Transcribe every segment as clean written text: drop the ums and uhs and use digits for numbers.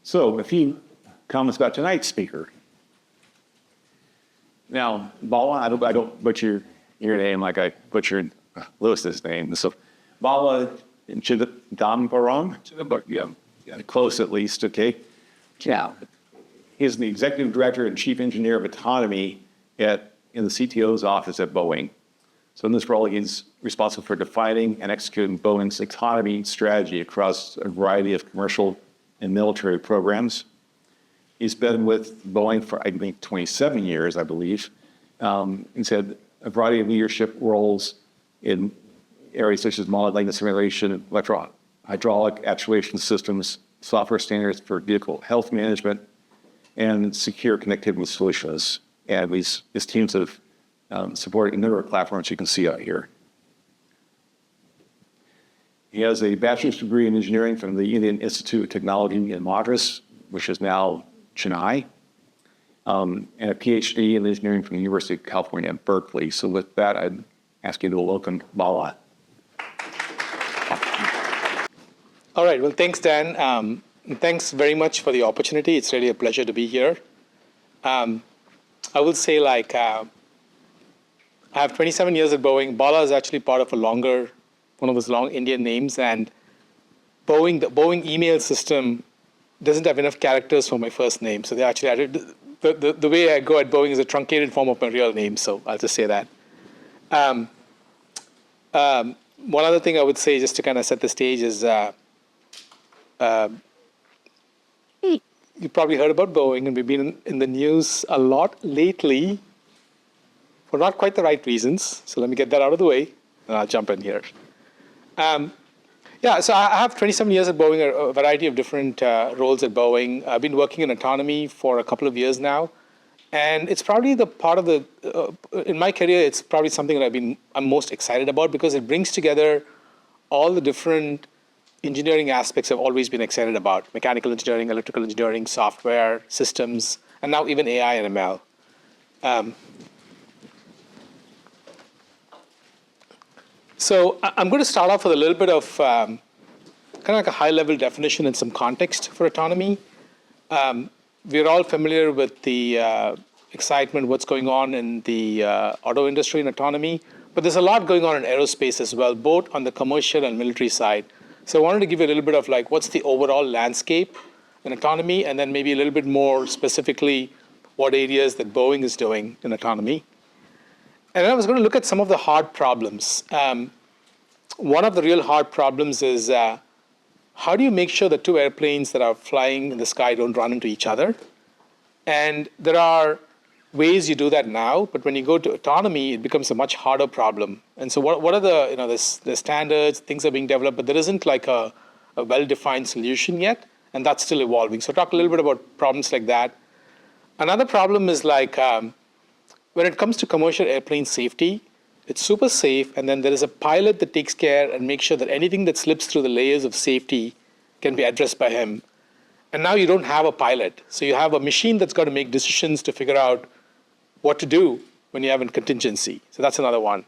So a few comments about tonight's speaker. Now, Bala, I don't butcher your name like I butchered Lewis's name. So Bala Chidambaram, yeah, close at least, okay? Yeah. He's the executive director and chief engineer of autonomy in the CTO's office at Boeing. So in this role, he's responsible for defining and executing Boeing's autonomy strategy across a variety of commercial and military programs. He's been with Boeing for, I think, 27 years, I believe. He's had a variety of leadership roles in areas such as modeling and simulation, hydraulic actuation systems, software standards for vehicle health management, and secure connectivity solutions. And his teams have supported a number of platforms you can see out here. He has a bachelor's degree in engineering from the Indian Institute of Technology in Madras, which is now Chennai, and a PhD in engineering from the University of California at Berkeley. So with that, I'd ask you to welcome Bala. All right, well, thanks, Dan. And thanks very much for the opportunity. It's really a pleasure to be here. I will say, like, I have 27 years at Boeing. Bala is actually part of one of those long Indian names, and the Boeing email system doesn't have enough characters for my first name. So they actually added, the way I go at Boeing is a truncated form of my real name, so I'll just say that. One other thing I would say, just to kind of set the stage, is you've probably heard about Boeing, and we've been in the news a lot lately for not quite the right reasons. So let me get that out of the way, and I'll jump in here. Yeah, so I have 27 years at Boeing, a variety of different roles at Boeing. I've been working in autonomy for a couple of years now. And it's probably the part of the, in my career, it's probably something that I'm most excited about, because it brings together all the different engineering aspects I've always been excited about: mechanical engineering, electrical engineering, software, systems, and now even AI and ML. So I'm going to start off with a little bit of kind of like a high-level definition and some context for autonomy. We're all familiar with the excitement, what's going on in the auto industry in autonomy, but there's a lot going on in aerospace as well, both on the commercial and military side. So I wanted to give you a little bit of like what's the overall landscape in autonomy, and then maybe a little bit more specifically what areas that Boeing is doing in autonomy. And then I was going to look at some of the hard problems. One of the real hard problems is how do you make sure the two airplanes that are flying in the sky don't run into each other? And there are ways you do that now, but when you go to autonomy, it becomes a much harder problem. And so what are the standards, things are being developed, but there isn't like a well-defined solution yet, and that's still evolving. So talk a little bit about problems like that. Another problem is like, when it comes to commercial airplane safety, it's super safe, and then there is a pilot that takes care and makes sure that anything that slips through the layers of safety can be addressed by him. And now you don't have a pilot. So you have a machine that's got to make decisions to figure out what to do when you have a contingency. So that's another one.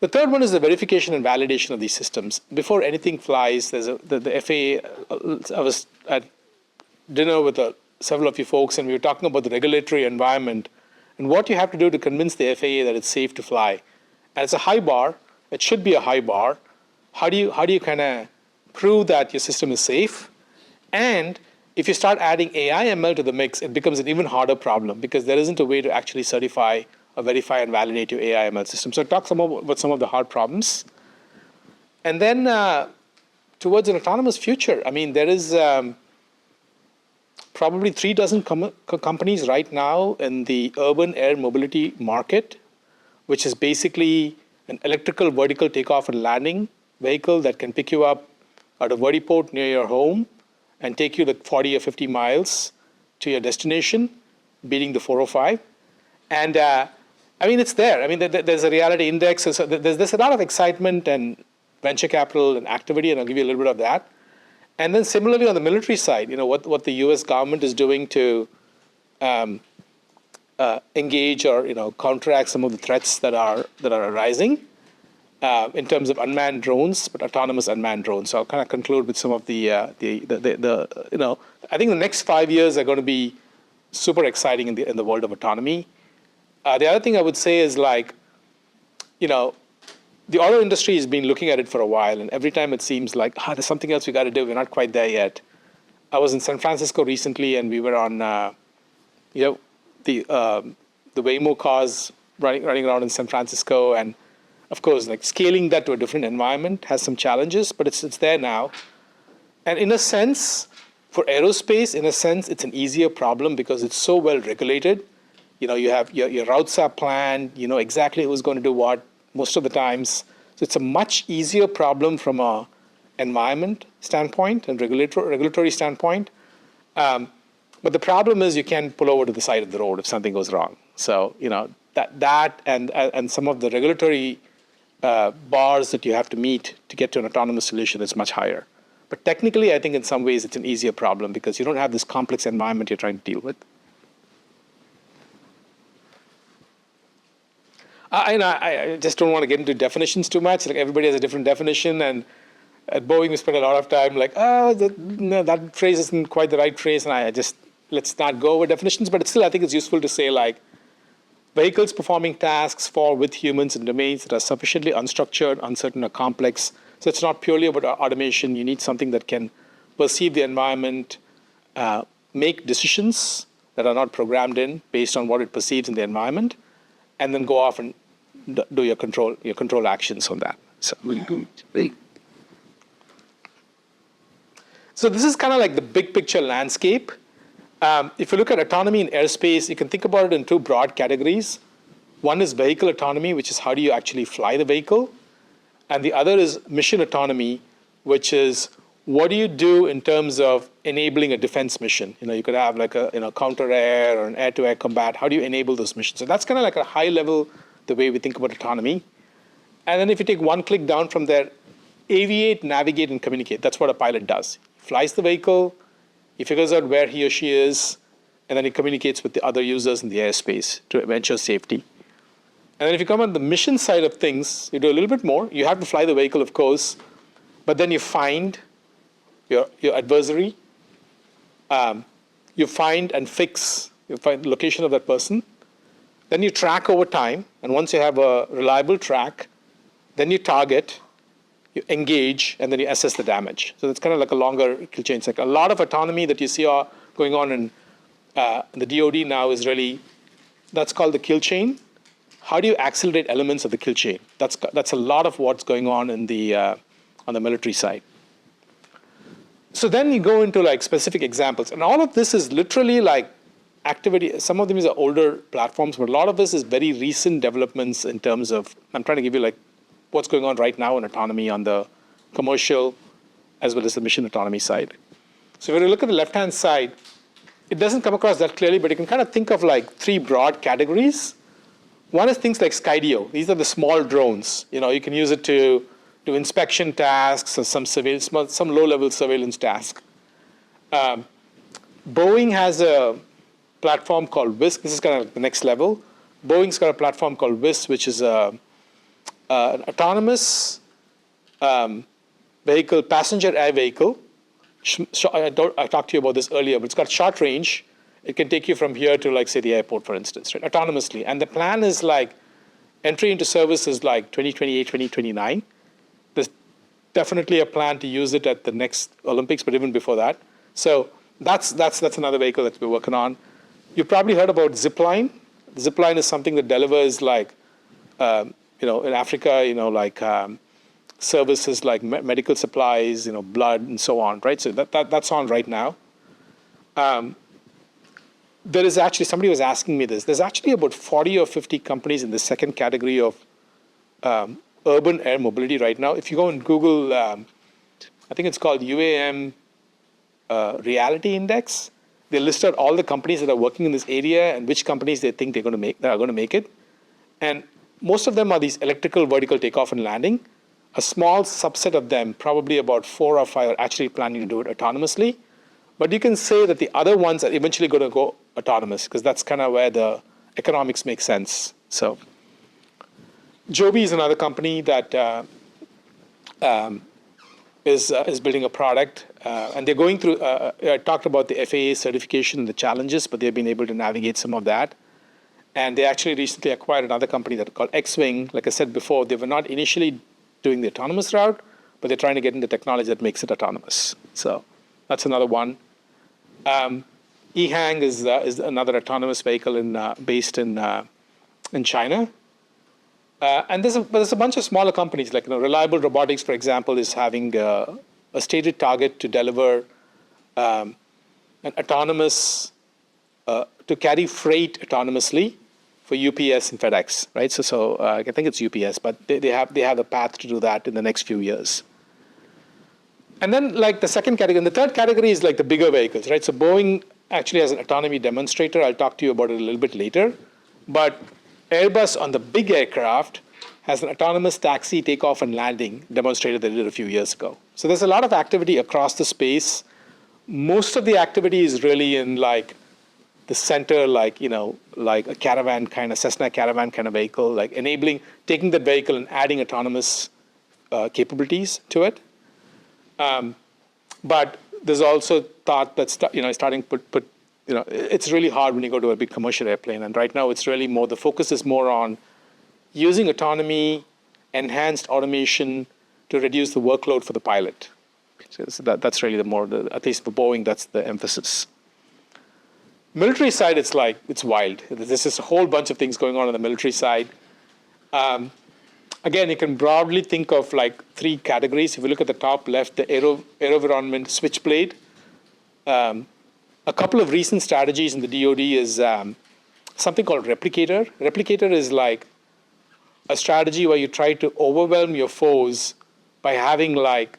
The third one is the verification and validation of these systems. Before anything flies, there's the FAA, I was at dinner with several of you folks, and we were talking about the regulatory environment and what you have to do to convince the FAA that it's safe to fly. And it's a high bar. It should be a high bar. How do you kind of prove that your system is safe? And if you start adding AI ML to the mix, it becomes an even harder problem, because there isn't a way to actually certify or verify and validate your AI ML system. So talk about some of the hard problems. And then towards an autonomous future, I mean, there is probably 36 companies right now in the urban air mobility market, which is basically an electrical vertical takeoff and landing vehicle that can pick you up at a vertiport near your home and take you like 40 or 50 miles to your destination, beating the 405. And I mean, it's there. I mean, there's a reality index. So there's a lot of excitement and venture capital and activity, and I'll give you a little bit of that. And then similarly on the military side, what the US government is doing to engage or counteract some of the threats that are arising. in terms of unmanned drones, but autonomous unmanned drones. So I'll kind of conclude with some of the I think the next 5 years are going to be super exciting in the world of autonomy. The other thing I would say is the auto industry has been looking at it for a while, and every time it seems like, there's something else we got to do. We're not quite there yet. I was in San Francisco recently, and we were on, the Waymo cars running around in San Francisco, and of course, scaling that to a different environment has some challenges, but it's there now. And in a sense, for aerospace, it's an easier problem because it's so well regulated. You have your routes are planned. You know exactly who's going to do what most of the times. So it's a much easier problem from a environment standpoint and regulatory standpoint. But the problem is you can't pull over to the side of the road if something goes wrong. So that and some of the regulatory bars that you have to meet to get to an autonomous solution is much higher. But technically, I think in some ways it's an easier problem because you don't have this complex environment you're trying to deal with. I just don't want to get into definitions too much. Everybody has a different definition, and at Boeing we spend a lot of time that phrase isn't quite the right phrase, and let's not go over definitions. But still, I think it's useful to say vehicles performing tasks with humans in domains that are sufficiently unstructured, uncertain, or complex. So it's not purely about automation. You need something that can perceive the environment, make decisions that are not programmed in based on what it perceives in the environment, and then go off and do your control actions on that. So this is kind of like the big picture landscape. If you look at autonomy in airspace, you can think about it in two broad categories. One is vehicle autonomy, which is how do you actually fly the vehicle? And the other is mission autonomy, which is what do you do in terms of enabling a defense mission? You could have a counter-air or an air-to-air combat. How do you enable those missions? So that's kind of like a high level, the way we think about autonomy. And then if you take one click down from there, aviate, navigate, and communicate. That's what a pilot does. He flies the vehicle, he figures out where he or she is, and then he communicates with the other users in the airspace to ensure safety. And then if you come on the mission side of things, you do a little bit more. You have to fly the vehicle, of course, but then you find your adversary. You find and fix, you find the location of that person. Then you track over time, and once you have a reliable track, then you target, you engage, and then you assess the damage. So it's kind of like a longer kill chain cycle. A lot of autonomy that you see going on in the DoD now is really, that's called the kill chain. How do you accelerate elements of the kill chain? That's a lot of what's going on in on the military side. So then you go into specific examples, and all of this is literally activity. Some of them are older platforms, but a lot of this is very recent developments in terms of, I'm trying to give you what's going on right now in autonomy on the commercial as well as the mission autonomy side. So when you look at the left-hand side, it doesn't come across that clearly, but you can kind of think of three broad categories. One is things like Skydio. These are the small drones. You can use it to do inspection tasks or some low-level surveillance task. Boeing has a platform called WISC. This is kind of the next level. Boeing's got a platform called WISC, which is an autonomous vehicle, passenger air vehicle. I talked to you about this earlier, but it's got short range. It can take you from here to, say, the airport, for instance, right, autonomously. And the plan is entry into service is 2028, 2029. There's definitely a plan to use it at the next Olympics, but even before that. So that's another vehicle that we're working on. You've probably heard about Zipline. Zipline is something that delivers in Africa, services like medical supplies, blood and so on, right? So that's on right now. There is actually, somebody was asking me this, there's actually about 40 or 50 companies in the second category of urban air mobility right now. If you go and Google, I think it's called UAM Reality Index, they list out all the companies that are working in this area and which companies they think that are going to make it. And most of them are these electrical vertical takeoff and landing. A small subset of them, probably about 4 or 5, are actually planning to do it autonomously. But you can say that the other ones are eventually going to go autonomous because that's kind of where the economics make sense. So Joby is another company that is building a product, and they're going through. I talked about the FAA certification and the challenges, but they've been able to navigate some of that. And they actually recently acquired another company that called X-Wing. Like I said before, they were not initially doing the autonomous route, but they're trying to get into technology that makes it autonomous. So that's another one. EHang is another autonomous vehicle based in China. And there's a bunch of smaller companies, like Reliable Robotics, for example, is having a stated target to deliver an autonomous, to carry freight autonomously for UPS and FedEx, right? So I think it's UPS, but they have a path to do that in the next few years. And then like the second category, and the third category is like the bigger vehicles, right? So Boeing actually has an autonomy demonstrator. I'll talk to you about it a little bit later. But Airbus on the big aircraft has an autonomous taxi takeoff and landing demonstrator they did a few years ago. So there's a lot of activity across the space. Most of the activity is really in like the center, like a caravan kind of Cessna Caravan kind of vehicle, like taking that vehicle and adding autonomous capabilities to it. But there's also thought that's starting to put it's really hard when you go to a big commercial airplane. And right now, it's really the focus is more on using autonomy, enhanced automation to reduce the workload for the pilot. So that's really at least for Boeing, that's the emphasis. Military side, it's wild. There's just a whole bunch of things going on the military side. Again, you can broadly think of like three categories. If you look at the top left, the AeroVironment Switchblade. A couple of recent strategies in the DoD is something called Replicator. Replicator is like a strategy where you try to overwhelm your foes by having like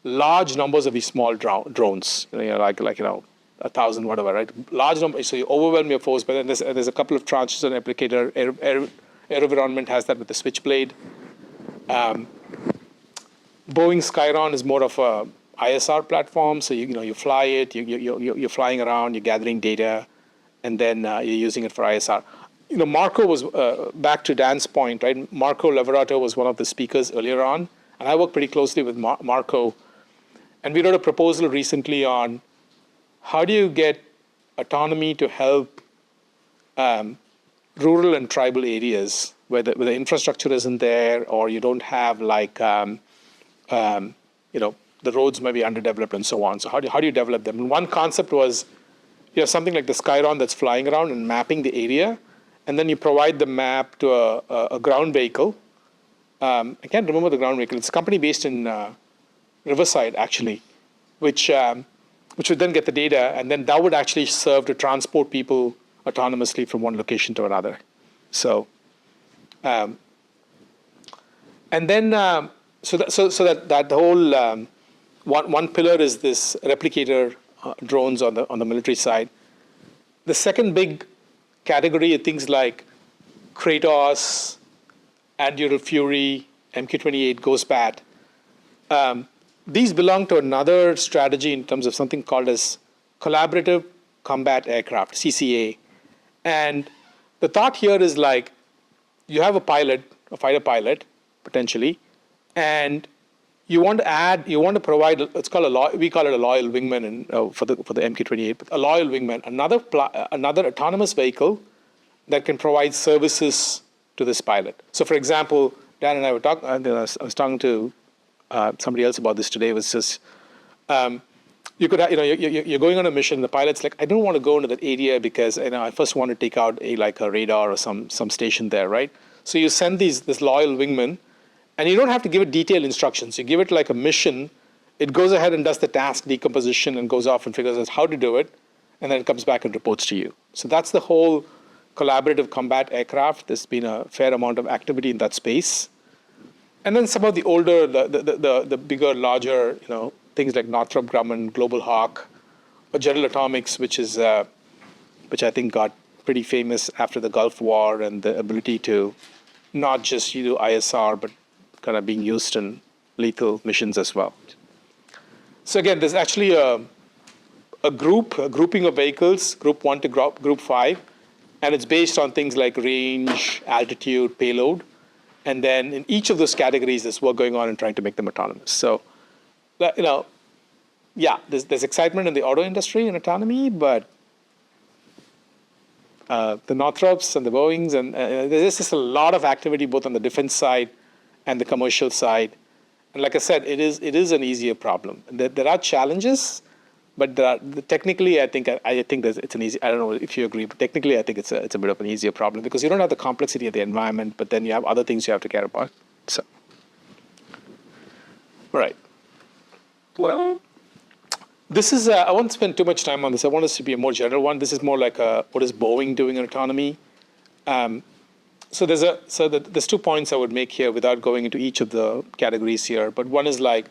large numbers of these small drones. Like 1,000, whatever, right? Large numbers. So you overwhelm your foes. But then there's a couple of tranches on Replicator. AeroVironment has that with the Switchblade. Boeing Skyron is more of a ISR platform, so you fly it, you're flying around, you're gathering data, and then you're using it for ISR. Marco was back to Dan's point, right? Marco Lavorato was one of the speakers earlier on, and I work pretty closely with Marco, and we wrote a proposal recently on how do you get autonomy to help rural and tribal areas where the infrastructure isn't there, or you don't have the roads may be underdeveloped and so on. So how do you develop them? And one concept was you have something like the Skyron that's flying around and mapping the area, and then you provide the map to a ground vehicle. I can't remember the ground vehicle. It's a company based in Riverside, actually, which would then get the data, and then that would actually serve to transport people autonomously from one location to another. So, and then so that whole one pillar is this replicator drones on the military side. The second big category are things like Kratos, Andural Fury, MQ-28, Ghostbat. These belong to another strategy in terms of something called as collaborative combat aircraft, CCA. And the thought here is like you have a fighter pilot, potentially, and you want to provide, we call it a loyal wingman for the MQ-28, but a loyal wingman, another autonomous vehicle that can provide services to this pilot. So for example, Dan and I were talking, I was talking to somebody else about this today. It was just, you're going on a mission, the pilot's like, I don't want to go into that area because I first want to take out a radar or some station there, right? So you send this loyal wingman, and you don't have to give it detailed instructions. You give it like a mission. It goes ahead and does the task decomposition and goes off and figures out how to do it, and then it comes back and reports to you. So that's the whole collaborative combat aircraft. There's been a fair amount of activity in that space. And then some of the older, the bigger, larger, things like Northrop Grumman, Global Hawk, or General Atomics, which I think got pretty famous after the Gulf War, and the ability to not just do ISR, but kind of being used in lethal missions as well. So again, there's actually a grouping of vehicles, Group 1 to Group 5, and it's based on things like range, altitude, payload. And then in each of those categories, there's work going on in trying to make them autonomous. So, yeah, there's excitement in the auto industry and autonomy, but the Northrops and the Boeings, and there's just a lot of activity both on the defense side and the commercial side. And like I said, it is an easier problem. There are challenges, but technically, I think it's an easy. I don't know if you agree, but technically, I think it's a bit of an easier problem because you don't have the complexity of the environment, but then you have other things you have to care about. So, all right. Well, this is. I won't spend too much time on this. I want this to be a more general one. This is more like what is Boeing doing in autonomy? So there's 2 points I would make here without going into each of the categories here. But one is like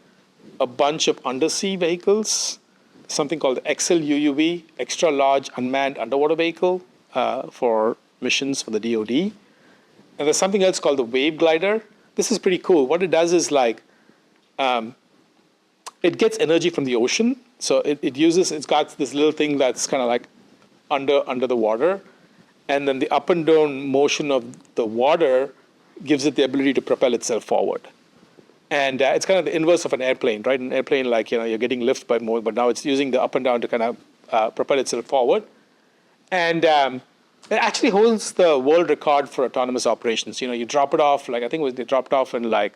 a bunch of undersea vehicles, something called the XLUUV, Extra Large Unmanned Underwater Vehicle, for missions for the DoD. And there's something else called the Wave Glider. This is pretty cool. What it does is like, it gets energy from the ocean. So it's got this little thing that's kind of like under the water. And then the up and down motion of the water gives it the ability to propel itself forward. And it's kind of the inverse of an airplane, right? An airplane, like, you're getting lift by more, but now it's using the up and down to kind of propel itself forward. And it actually holds the world record for autonomous operations. You drop it off, like I think they dropped off in like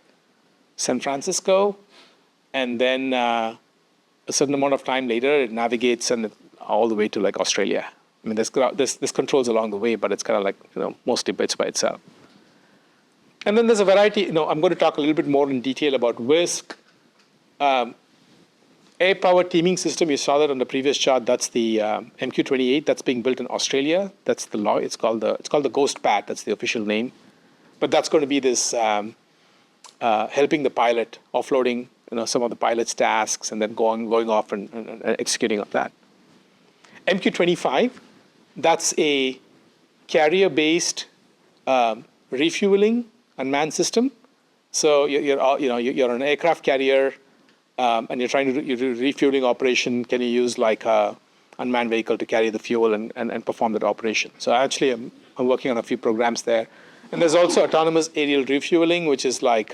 San Francisco, and then a certain amount of time later, it navigates and all the way to like Australia. I mean, there's controls along the way, but it's kind of like, mostly bits by itself. And then there's a variety. I'm going to talk a little bit more in detail about WISC. Air-powered teaming system, you saw that on the previous chart. That's the MQ-28 that's being built in Australia. That's the law. It's called the Ghost Pat. That's the official name. But that's going to be this helping the pilot, offloading some of the pilot's tasks, and then going off and executing on that. MQ-25, that's a carrier-based refueling unmanned system. So you're an aircraft carrier, and you're trying to do refueling operation. Can you use like a unmanned vehicle to carry the fuel and perform that operation? So actually, I'm working on a few programs there. And there's also autonomous aerial refueling, which is like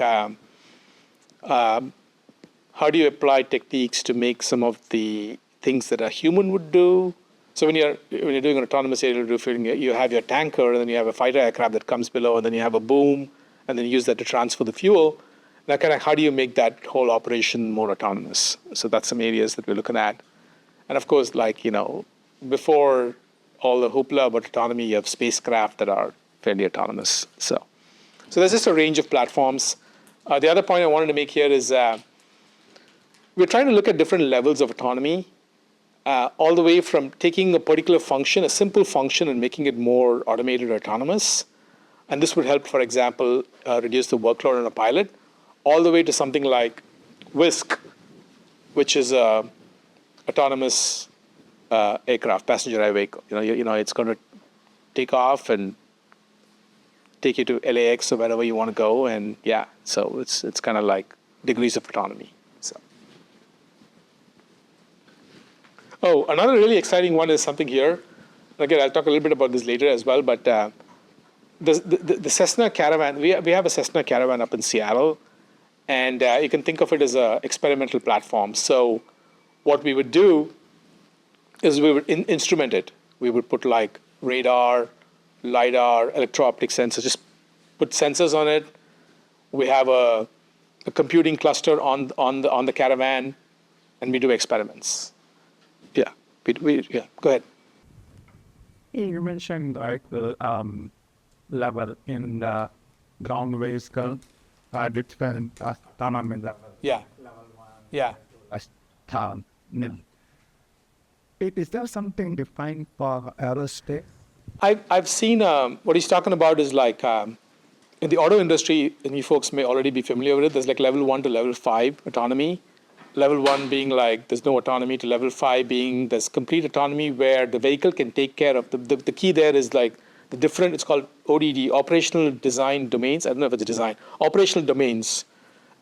how do you apply techniques to make some of the things that a human would do? So when you're doing an autonomous aerial refueling, you have your tanker, and then you have a fighter aircraft that comes below, and then you have a boom, and then you use that to transfer the fuel. Now, kind of how do you make that whole operation more autonomous? So that's some areas that we're looking at. And of course, like, before all the hoopla about autonomy, you have spacecraft that are fairly autonomous. So there's just a range of platforms. The other point I wanted to make here is we're trying to look at different levels of autonomy, all the way from taking a particular function, a simple function, and making it more automated or autonomous. And this would help, for example, reduce the workload on a pilot, all the way to something like WISC, which is a autonomous aircraft, passenger air vehicle. It's going to take off and take you to LAX or wherever you want to go, and yeah, so it's kind of like degrees of autonomy. So, another really exciting one is something here. Again, I'll talk a little bit about this later as well, but the Cessna Caravan, we have a Cessna Caravan up in Seattle, and you can think of it as an experimental platform. So what we would do is we would instrument it. We would put like radar, LiDAR, electro-optic sensors, just put sensors on it. We have a computing cluster on the Caravan, and we do experiments. Yeah, yeah. Go ahead. You mentioned like the level in the ground vehicle, different autonomy level. Yeah. Level 1. Yeah. Is there something defined for aerospace? I've seen what he's talking about is like in the auto industry, and you folks may already be familiar with it. There's like level 1 to level 5 autonomy. Level 1 being like there's no autonomy, to level 5 being there's complete autonomy where the vehicle can take care of the key there is like the different. It's called ODD, operational design domains. I don't know if it's a design, operational domains,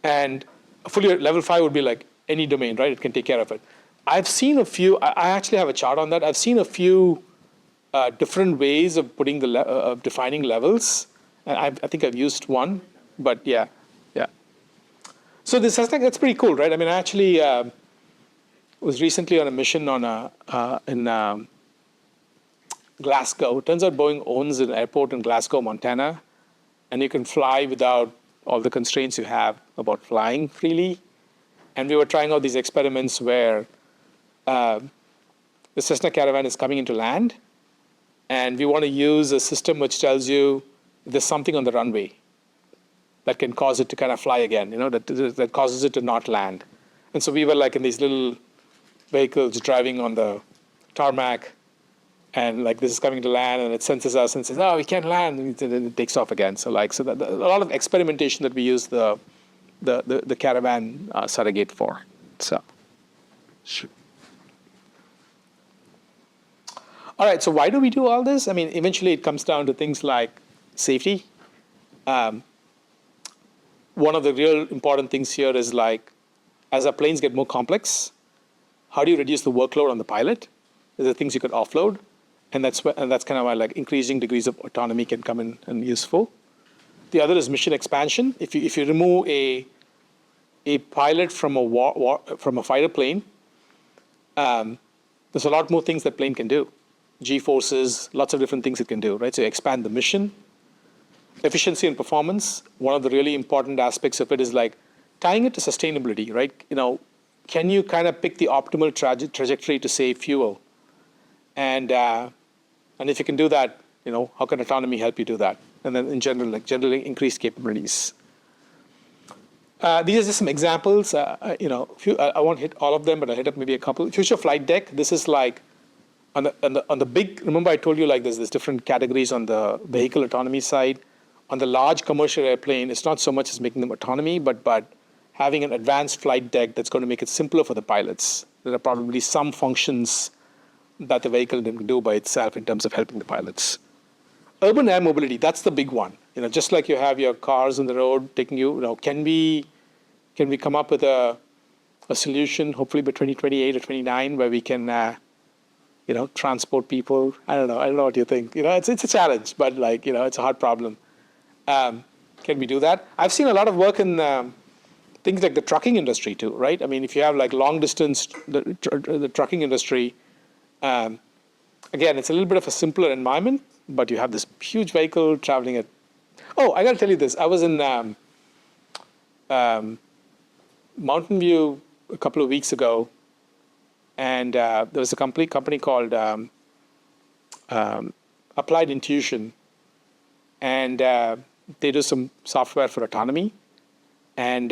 and fully level 5 would be like any domain, right? It can take care of it. I've seen a few. I actually have a chart on that. I've seen a few different ways of putting of defining levels. And I think I've used one. But yeah. So this that's pretty cool, right? I mean, I actually was recently on a mission in Glasgow. It turns out Boeing owns an airport in Glasgow, Montana, and you can fly without all the constraints you have about flying freely. And we were trying out these experiments where the Cessna Caravan is coming into land, and we want to use a system which tells you if there's something on the runway that can cause it to kind of fly again, that causes it to not land. And so we were like in these little vehicles driving on the tarmac, and like this is coming to land, and it senses us and says, "Oh, we can't land," and then it takes off again. So a lot of experimentation that we use the Caravan surrogate for. So, sure. All right. So why do we do all this? I mean, eventually it comes down to things like safety. One of the real important things here is like, as our planes get more complex, how do you reduce the workload on the pilot? These are things you could offload, and that's kind of why like increasing degrees of autonomy can come in and useful. The other is mission expansion. If you remove a pilot from a fighter plane, there's a lot more things that plane can do. G-forces, lots of different things it can do, right? So you expand the mission. Efficiency and performance, one of the really important aspects of it is like tying it to sustainability, right? Can you kind of pick the optimal trajectory to save fuel? And if you can do that, how can autonomy help you do that? And then in general, like generally increased capabilities. These are just some examples. I won't hit all of them, but I'll hit up maybe a couple. Future flight deck. This is like on the big. Remember, I told you like there's different categories on the vehicle autonomy side. On the large commercial airplane, it's not so much as making them autonomy, but having an advanced flight deck that's going to make it simpler for the pilots. There are probably some functions that the vehicle can do by itself in terms of helping the pilots. Urban air mobility, that's the big one. Just like you have your cars on the road taking you, can we come up with a solution, hopefully by 2028 or 29, where we can, transport people? I don't know what you think. It's a challenge, but it's a hard problem. Can we do that? I've seen a lot of work in things like the trucking industry too, right? I mean, if you have like long distance, the trucking industry, again, it's a little bit of a simpler environment, but you have this huge vehicle traveling at. Oh, I got to tell you this. I was in Mountain View a couple of weeks ago, and there was a company called Applied Intuition, and they do some software for autonomy, and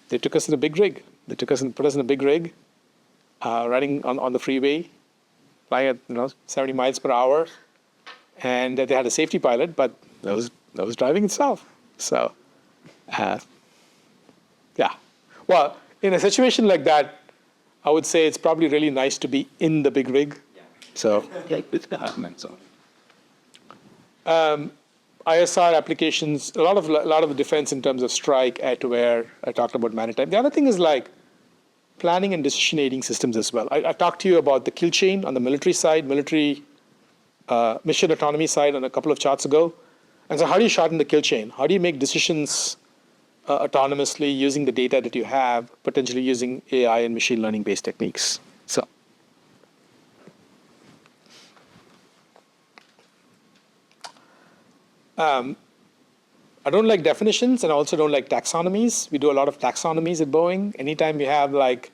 they took us in a big rig. They put us in a big rig, running on the freeway, flying at 70 miles per hour, and they had a safety pilot, but that was driving itself. So, yeah. Well, in a situation like that, I would say it's probably really nice to be in the big rig. Yeah. So. ISR applications, a lot of the defense in terms of strike, air-to-air. I talked about maritime. The other thing is like planning and decision aiding systems as well. I talked to you about the kill chain on the military side, military mission autonomy side on a couple of charts ago. And so how do you shorten the kill chain? How do you make decisions autonomously using the data that you have, potentially using AI and machine learning based techniques? So. I don't like definitions, and I also don't like taxonomies. We do a lot of taxonomies at Boeing. Anytime we have like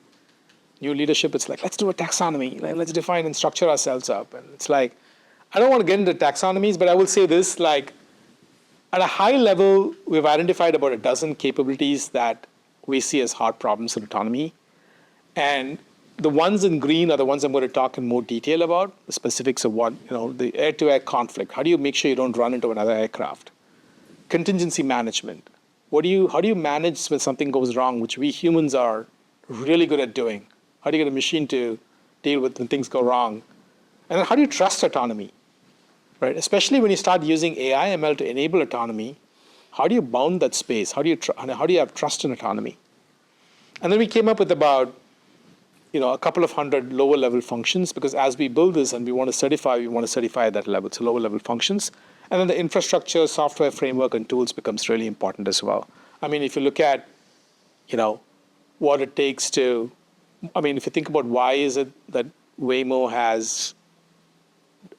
new leadership, it's like, let's do a taxonomy. Let's define and structure ourselves up. And it's like, I don't want to get into taxonomies, but I will say this, like at a high level, we've identified about a dozen capabilities that we see as hard problems in autonomy. And the ones in green are the ones I'm going to talk in more detail about, the specifics of what, the air-to-air conflict. How do you make sure you don't run into another aircraft? Contingency management. How do you manage when something goes wrong, which we humans are really good at doing? How do you get a machine to deal with when things go wrong? And then how do you trust autonomy? Right? Especially when you start using AI, ML to enable autonomy, how do you bound that space? How do you have trust in autonomy? And then we came up with about a couple of hundred lower level functions, because as we build this and we want to certify at that level, so lower level functions. And then the infrastructure, software framework, and tools becomes really important as well. I mean, if you look at, what it takes to, if you think about why is it that Waymo has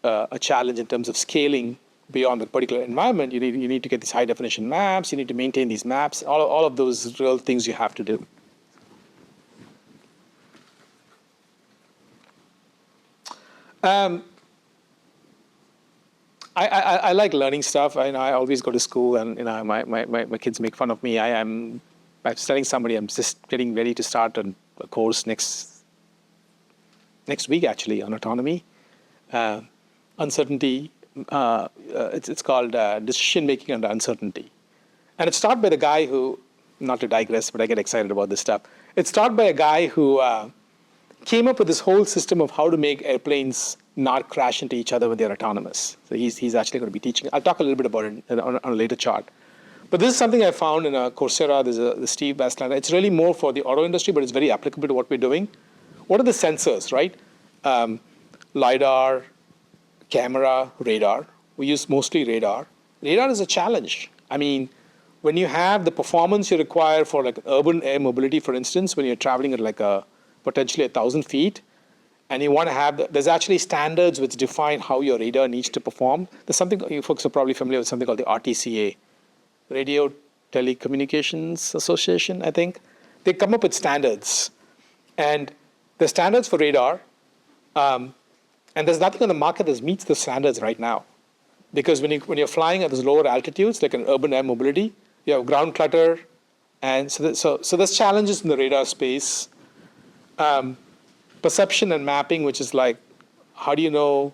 a challenge in terms of scaling beyond the particular environment, you need to get these high definition maps, you need to maintain these maps, all of those real things you have to do. I like learning stuff. I always go to school, and my kids make fun of me. I'm telling somebody I'm just getting ready to start a course next week actually on autonomy, uncertainty. It's called decision making under uncertainty, and it's taught by the guy who, not to digress, but I get excited about this stuff. It's taught by a guy who came up with this whole system of how to make airplanes not crash into each other when they're autonomous. So he's actually going to be teaching. I'll talk a little bit about it on a later chart. But this is something I found in Coursera. There's the Steve Baslana. It's really more for the auto industry, but it's very applicable to what we're doing. What are the sensors, right? LiDAR, camera, radar. We use mostly radar. Radar is a challenge. I mean, when you have the performance you require for like urban air mobility, for instance, when you're traveling at like potentially 1,000 feet, and you want to have, there's actually standards which define how your radar needs to perform. There's something, you folks are probably familiar with something called the RTCA, Radio Telecommunications Association, I think. They come up with standards. And the standards for radar, and there's nothing on the market that meets the standards right now. Because when you're flying at those lower altitudes, like in urban air mobility, you have ground clutter. And so there's challenges in the radar space. Perception and mapping, which is like, how do you know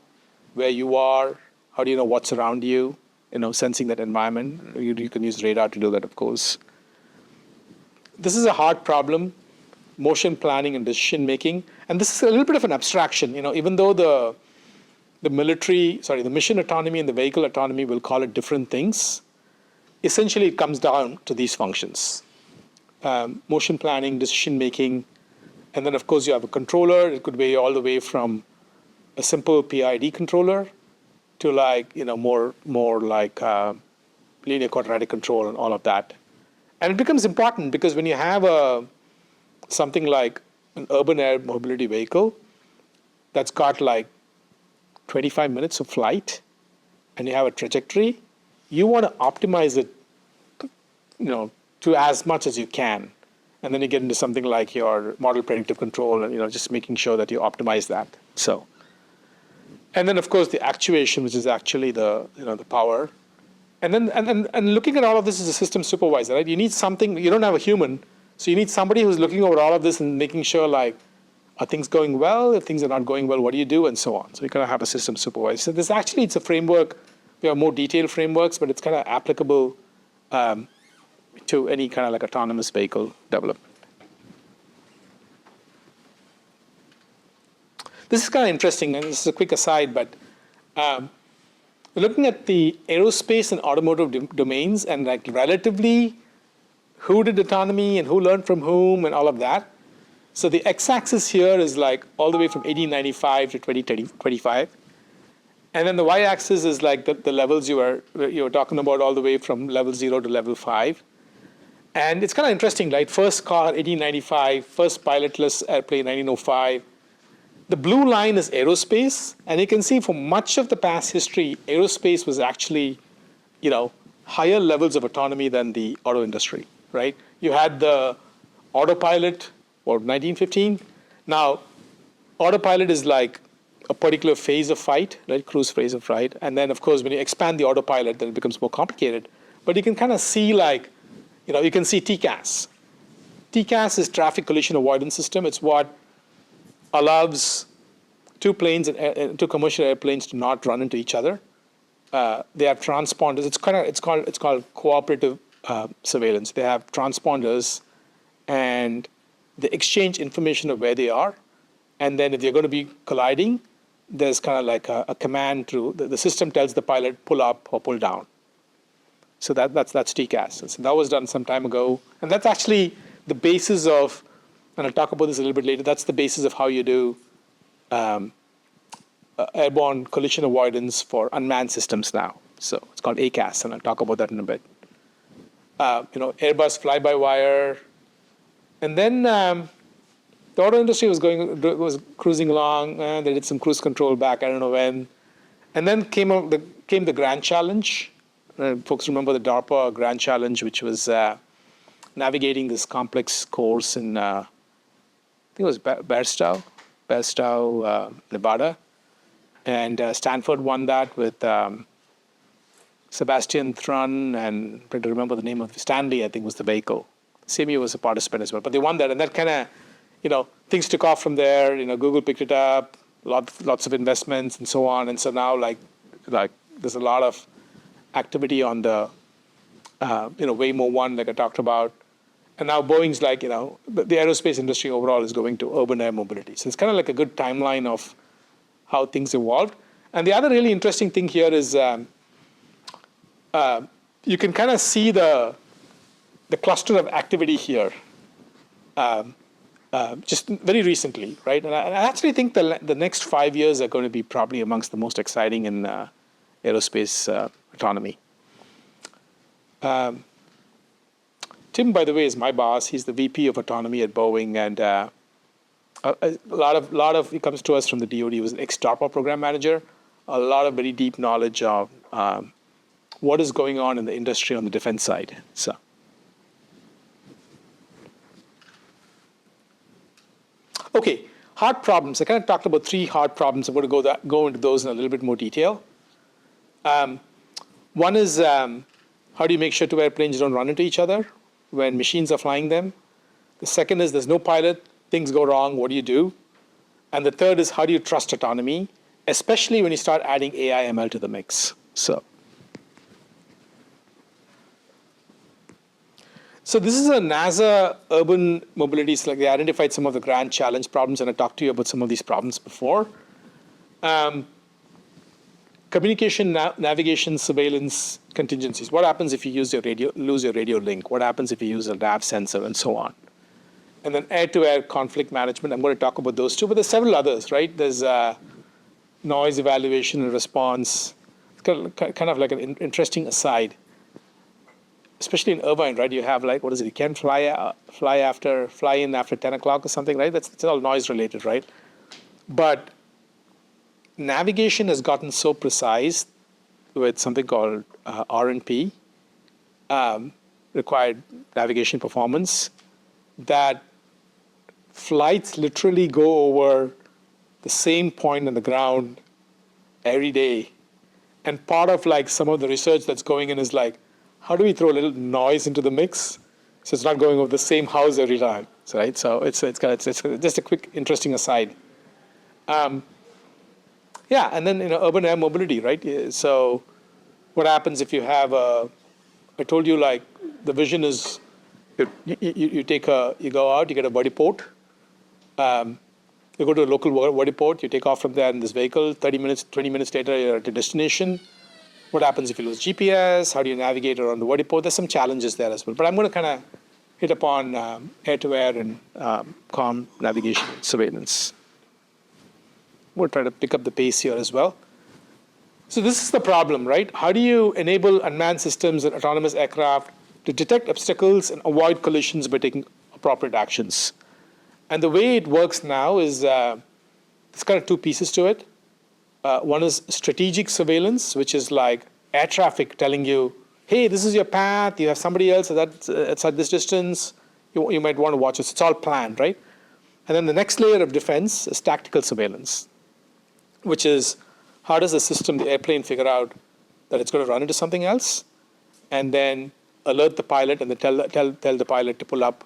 where you are? How do you know what's around you? Sensing that environment. You can use radar to do that, of course. This is a hard problem, motion planning and decision making. And this is a little bit of an abstraction. Even though the mission autonomy and the vehicle autonomy will call it different things, essentially it comes down to these functions. Motion planning, decision making, and then, of course, you have a controller. It could be all the way from a simple PID controller to more like linear quadratic control and all of that. And it becomes important because when you have something like an urban air mobility vehicle that's got like 25 minutes of flight, and you have a trajectory, you want to optimize it, to as much as you can. And then you get into something like your model predictive control and just making sure that you optimize that. So, and then of course the actuation, which is actually the power. And then and looking at all of this as a system supervisor, right? You need something, you don't have a human, so you need somebody who's looking over all of this and making sure are things going well? If things are not going well, what do you do? And so on. So you kind of have a system supervisor. So it's a framework. We have more detailed frameworks, but it's kind of applicable to any kind of like autonomous vehicle development. This is kind of interesting, and this is a quick aside, but we're looking at the aerospace and automotive domains and like relatively who did autonomy and who learned from whom and all of that. So the x-axis here is like all the way from 1895 to 2025. And then the y-axis is like the levels you were talking about, all the way from level 0 to level 5. And it's kind of interesting, right? First car, 1895, first pilotless airplane, 1905. The blue line is aerospace. And you can see for much of the past history, aerospace was actually, higher levels of autonomy than the auto industry, right? You had the autopilot, 1915. Now, autopilot is like a particular phase of flight, right? Cruise phase of flight. And then, of course, when you expand the autopilot, then it becomes more complicated. But you can kind of see you can see TCAS. TCAS is traffic collision avoidance system. It's what allows two commercial airplanes to not run into each other. They have transponders. It's called cooperative surveillance. They have transponders, and they exchange information of where they are. And then if they're going to be colliding, there's kind of like a command through the system tells the pilot pull up or pull down. So that's TCAS. So that was done some time ago, and that's actually the basis of, and I'll talk about this a little bit later. That's the basis of how you do airborne collision avoidance for unmanned systems now. So it's called ACAS, and I'll talk about that in a bit. Airbus fly-by-wire. And then the auto industry was cruising along, and they did some cruise control back, I don't know when. And then came the Grand Challenge. Folks remember the DARPA Grand Challenge, which was navigating this complex course in, I think it was Bairstow, Nevada. And Stanford won that with Sebastian Thrun, and I'm trying to remember the name of Stanley, I think was the vehicle. CMU was a participant as well. But they won that, and that kind of, things took off from there. Google picked it up, lots of investments and so on. And so now, like there's a lot of activity on the, Waymo 1, like I talked about. And now Boeing's like, the aerospace industry overall is going to urban air mobility. So it's kind of like a good timeline of how things evolved. And the other really interesting thing here is you can kind of see the cluster of activity here just very recently, right? And I actually think the next 5 years are going to be probably amongst the most exciting in aerospace autonomy. Tim, by the way, is my boss. He's the VP of autonomy at Boeing, and a lot of he comes to us from the DoD. He was an ex-DARPA program manager. A lot of very deep knowledge of what is going on in the industry on the defense side. So, okay, hard problems. I kind of talked about 3 hard problems. I'm going to go into those in a little bit more detail. One is how do you make sure 2 airplanes don't run into each other when machines are flying them? The second is there's no pilot, things go wrong, what do you do? And the third is how do you trust autonomy, especially when you start adding AI ML to the mix. So this is a NASA urban mobility. So they identified some of the grand challenge problems, and I talked to you about some of these problems before. Communication, navigation, surveillance, contingencies. What happens if you lose your radio link? What happens if you use a nav sensor, and so on? And then air-to-air conflict management. I'm going to talk about those 2, but there's several others, right? There's noise evaluation and response. It's kind of like an interesting aside. Especially in Irvine, right? You have like, you can't fly in after 10 o'clock or something, right? That's all noise related, right? But navigation has gotten so precise with something called RNP, required navigation performance, that flights literally go over the same point on the ground every day. And part of like some of the research that's going in is like, how do we throw a little noise into the mix so it's not going over the same house every time, right? So it's just a quick, interesting aside. Yeah, and then urban air mobility, right? So what happens if you have I told you like the vision is you go out, you get a buddy port, you go to a local buddy port, you take off from there in this vehicle, 30 minutes, 20 minutes later you're at a destination. What happens if you lose GPS? How do you navigate around the buddy port? There's some challenges there as well. But I'm going to kind of hit upon air-to-air and comm navigation surveillance. We'll try to pick up the pace here as well. So this is the problem, right? How do you enable unmanned systems and autonomous aircraft to detect obstacles and avoid collisions by taking appropriate actions? And the way it works now is there's kind of 2 pieces to it. One is strategic surveillance, which is like air traffic telling you, hey, this is your path, you have somebody else that's at this distance, you might want to watch this. It's all planned, right? And then the next layer of defense is tactical surveillance, which is how does the system, the airplane, figure out that it's going to run into something else, and then alert the pilot and then tell the pilot to pull up.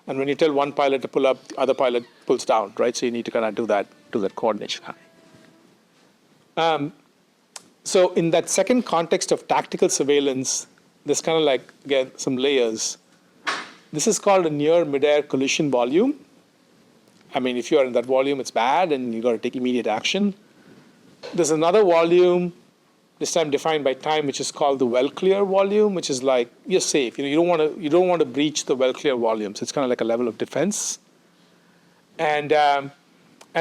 And when you tell one pilot to pull up, the other pilot pulls down, right? So you need to kind of do that coordination. So in that second context of tactical surveillance, there's kind of like, again, some layers. This is called a near midair collision volume. I mean, if you're in that volume, it's bad, and you've got to take immediate action. There's another volume, this time defined by time, which is called the well clear volume, which is like you're safe. You don't want to breach the well clear volume. So it's kind of like a level of defense. And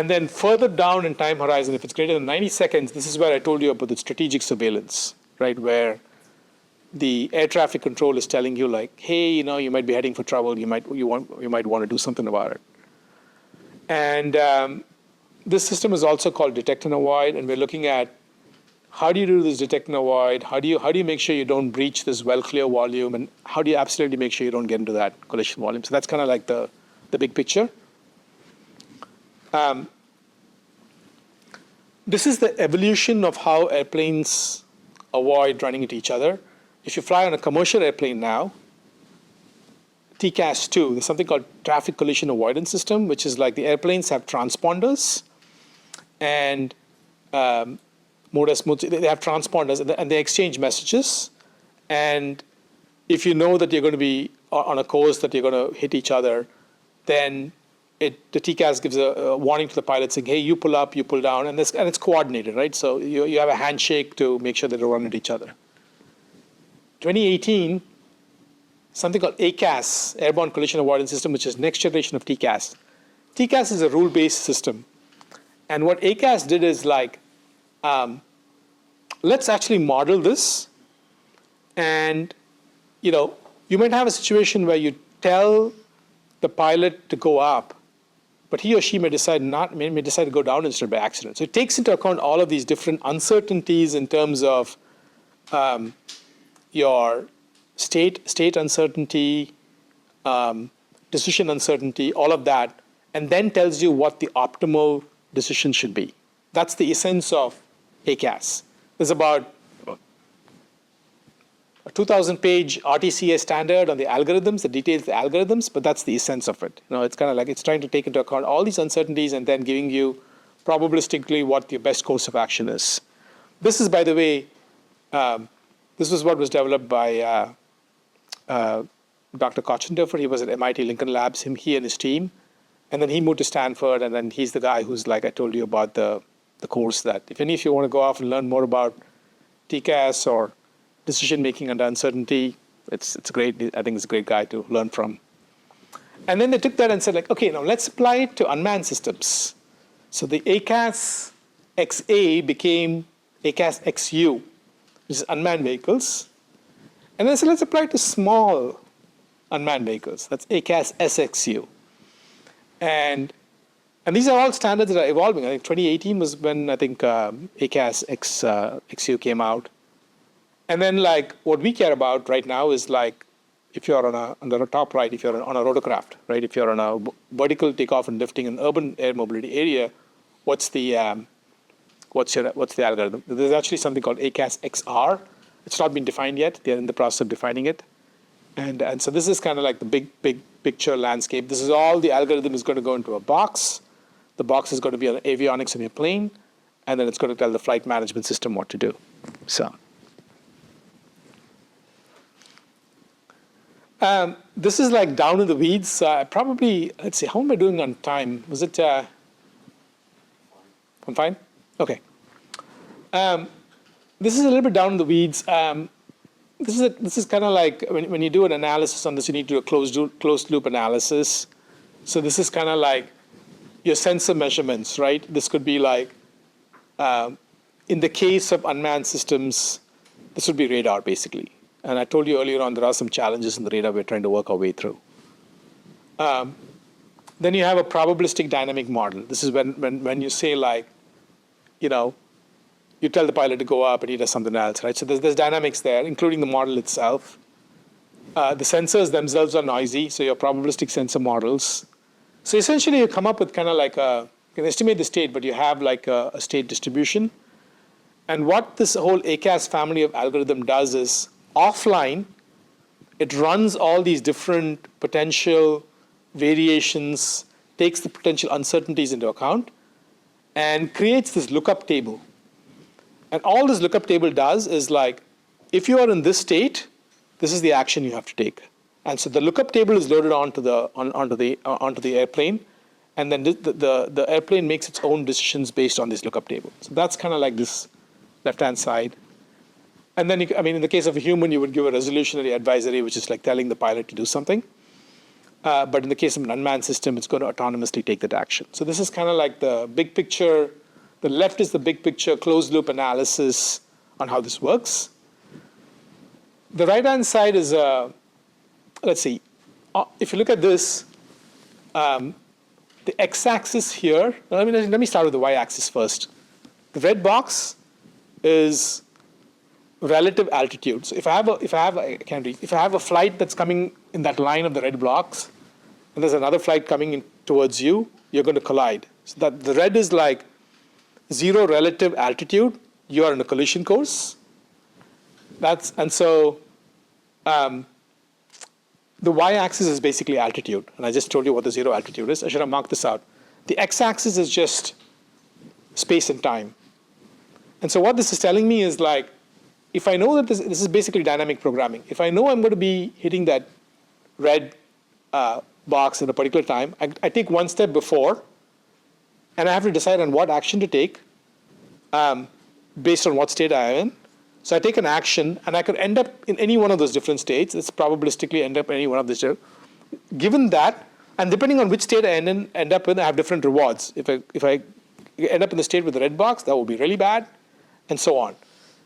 then further down in time horizon, if it's greater than 90 seconds, this is where I told you about the strategic surveillance, right? Where the air traffic control is telling you like, hey, you might be heading for trouble. You might want to do something about it. And this system is also called detect and avoid, and we're looking at how do you do this detect and avoid? How do you make sure you don't breach this well clear volume, and how do you absolutely make sure you don't get into that collision volume? So that's kind of like the big picture. This is the evolution of how airplanes avoid running into each other. If you fly on a commercial airplane now, TCAS-2, there's something called traffic collision avoidance system, which is like the airplanes have transponders and they have transponders and they exchange messages. And if you know that you're going to be on a course that you're going to hit each other, then the TCAS gives a warning to the pilot saying, hey, you pull up, you pull down, and it's coordinated, right? So you have a handshake to make sure they don't run into each other. 2018, something called ACAS, Airborne Collision Avoidance System, which is next generation of TCAS. TCAS is a rule-based system. And what ACAS did is like, let's actually model this. And you might have a situation where you tell the pilot to go up, but he or she may decide to go down instead by accident. So it takes into account all of these different uncertainties in terms of your state uncertainty, decision uncertainty, all of that, and then tells you what the optimal decision should be. That's the essence of ACAS. There's about a 2,000-page RTCA standard on the algorithms that details the algorithms, but that's the essence of it. It's kind of like it's trying to take into account all these uncertainties and then giving you probabilistically what your best course of action is. This is, by the way, this was what was developed by Dr. Kochendorfer. He was at MIT Lincoln Labs, he and his team. And then he moved to Stanford, and then he's the guy who's like I told you about the course that if any of you want to go off and learn more about TCAS or decision-making under uncertainty, it's great. I think it's a great guy to learn from. And then they took that and said, like, okay, now let's apply it to unmanned systems. So the ACAS XA became ACAS XU, which is unmanned vehicles. And then they said, let's apply it to small unmanned vehicles. That's ACAS SXU. And these are all standards that are evolving. I think 2018 was when I think ACAS XU came out. And then like what we care about right now is like if you're on the top right, if you're on a rotorcraft, right? If you're on a vertical takeoff and lifting in an urban air mobility area, what's the algorithm? There's actually something called ACAS XR. It's not been defined yet. They're in the process of defining it. And so this is kind of like the big picture landscape. This is all the algorithm is going to go into a box. The box is going to be on the avionics of your plane, and then it's going to tell the flight management system what to do. So this is like down in the weeds. Probably, let's see, how am I doing on time? Was it, I'm fine? Okay. This is a little bit down in the weeds. This is kind of like when you do an analysis on this, you need to do a closed loop analysis. So this is kind of like your sensor measurements, right? This could be like, in the case of unmanned systems, this would be radar basically. And I told you earlier on, there are some challenges in the radar we're trying to work our way through. Then you have a probabilistic dynamic model. This is when you say like, you tell the pilot to go up and he does something else, right? So there's dynamics there, including the model itself. The sensors themselves are noisy, so your probabilistic sensor models. So essentially you come up with kind of like you can estimate the state, but you have like a state distribution. And what this whole ACAS family of algorithm does is offline, it runs all these different potential variations, takes the potential uncertainties into account, and creates this lookup table. And all this lookup table does is like, if you are in this state, this is the action you have to take. And so the lookup table is loaded onto the airplane, and then the airplane makes its own decisions based on this lookup table. So that's kind of like this left-hand side. And then, in the case of a human, you would give a resolutionary advisory, which is like telling the pilot to do something. But in the case of an unmanned system, it's going to autonomously take that action. So this is kind of like the big picture. The left is the big picture closed loop analysis on how this works. the right-hand side is, let's see, if you look at this, the x-axis here, let me start with the y-axis first. The red box is relative altitude. So if I have a flight that's coming in that line of the red blocks, and there's another flight coming in towards you, you're going to collide. So that the red is like 0 relative altitude. You are in a collision course. The y-axis is basically altitude, and I just told you what the 0 altitude is. I should have marked this out. The x-axis is just space and time. And so what this is telling me is like, if I know that this is basically dynamic programming. If I know I'm going to be hitting that red box at a particular time, I take one step before, and I have to decide on what action to take based on what state I am in. So I take an action, and I could end up in any one of those different states. It's probabilistically end up in any one of these. Given that, and depending on which state I end up in, I have different rewards. If I end up in the state with the red box, that will be really bad, and so on.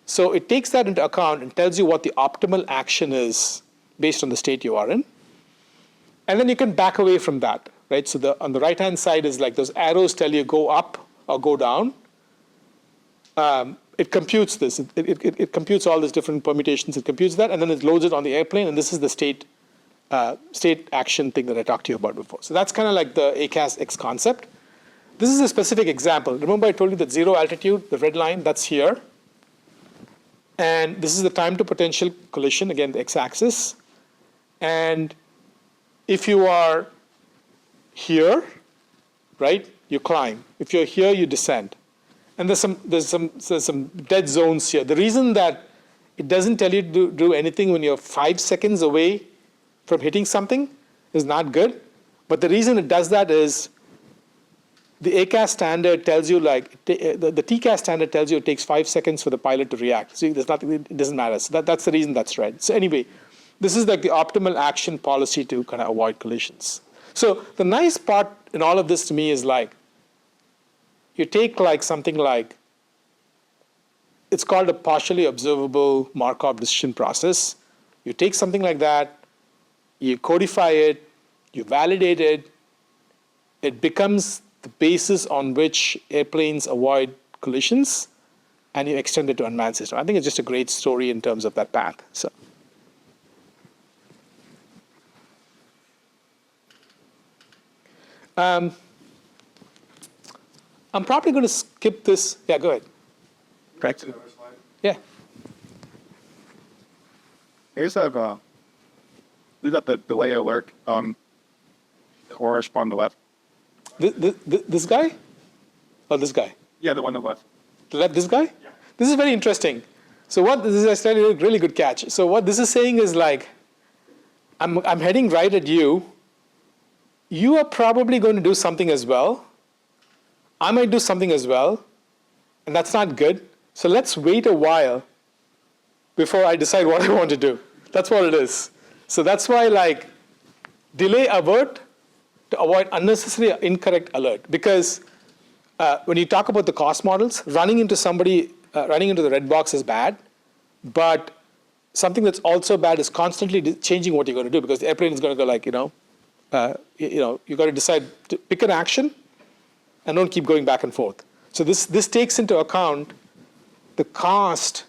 So it takes that into account and tells you what the optimal action is based on the state you are in. And then you can back away from that, right? So on the right-hand side is like those arrows tell you go up or go down. It computes this. It computes all these different permutations. It computes that, and then it loads it on the airplane, and this is the state action thing that I talked to you about before. So that's kind of like the ACAS X concept. This is a specific example. Remember I told you that 0 altitude, the red line, that's here. And this is the time to potential collision, again, the x-axis. And if you are here, right, you climb. If you're here, you descend. And there's some dead zones here. The reason that it doesn't tell you to do anything when you're 5 seconds away from hitting something is not good. But the reason it does that is the ACAS standard tells you, like, the TCAS standard tells you it takes 5 seconds for the pilot to react. See, there's nothing, it doesn't matter. So that's the reason that's red. So anyway, this is like the optimal action policy to kind of avoid collisions. So the nice part in all of this to me is like, you take like something like, it's called a partially observable Markov decision process. You take something like that, you codify it, you validate it, it becomes the basis on which airplanes avoid collisions, and you extend it to unmanned system. I think it's just a great story in terms of that path. So. I'm probably going to skip this. Yeah, go ahead. Correct. Yeah. Here's a we got the delay alert correspond to left. This guy? Or this guy? Yeah, the one on the left. This guy? Yeah. This is very interesting. So what this is a really good catch. So what this is saying is like, I'm heading right at you. You are probably going to do something as well. I might do something as well, and that's not good. So let's wait a while before I decide what I want to do. That's what it is. So that's why like delay avert to avoid unnecessary or incorrect alert. Because when you talk about the cost models, running into the red box is bad, but something that's also bad is constantly changing what you're going to do, because the airplane is going to go like, you got to decide to pick an action and don't keep going back and forth. So this takes into account the cost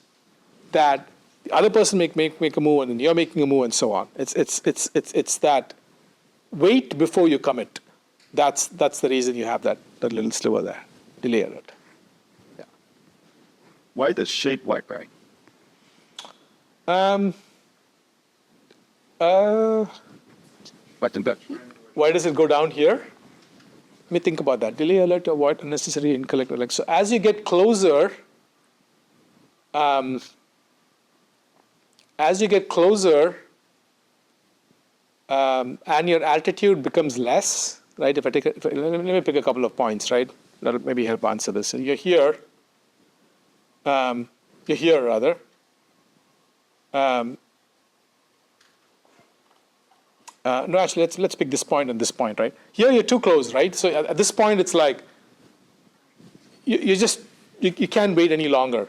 that the other person make a move, and then you're making a move, and so on. It's that wait before you commit. That's the reason you have that little sliver there, delay alert. Yeah. Why is the shape like that? Why does it go down here? Let me think about that. Delay alert to avoid unnecessary incorrect alert. So as you get closer, and your altitude becomes less, right? Let me pick a couple of points, right? That'll maybe help answer this. So you're here. Rather. No, actually, let's pick this point and this point, right? Here you're too close, right? So at this point, it's like you can't wait any longer,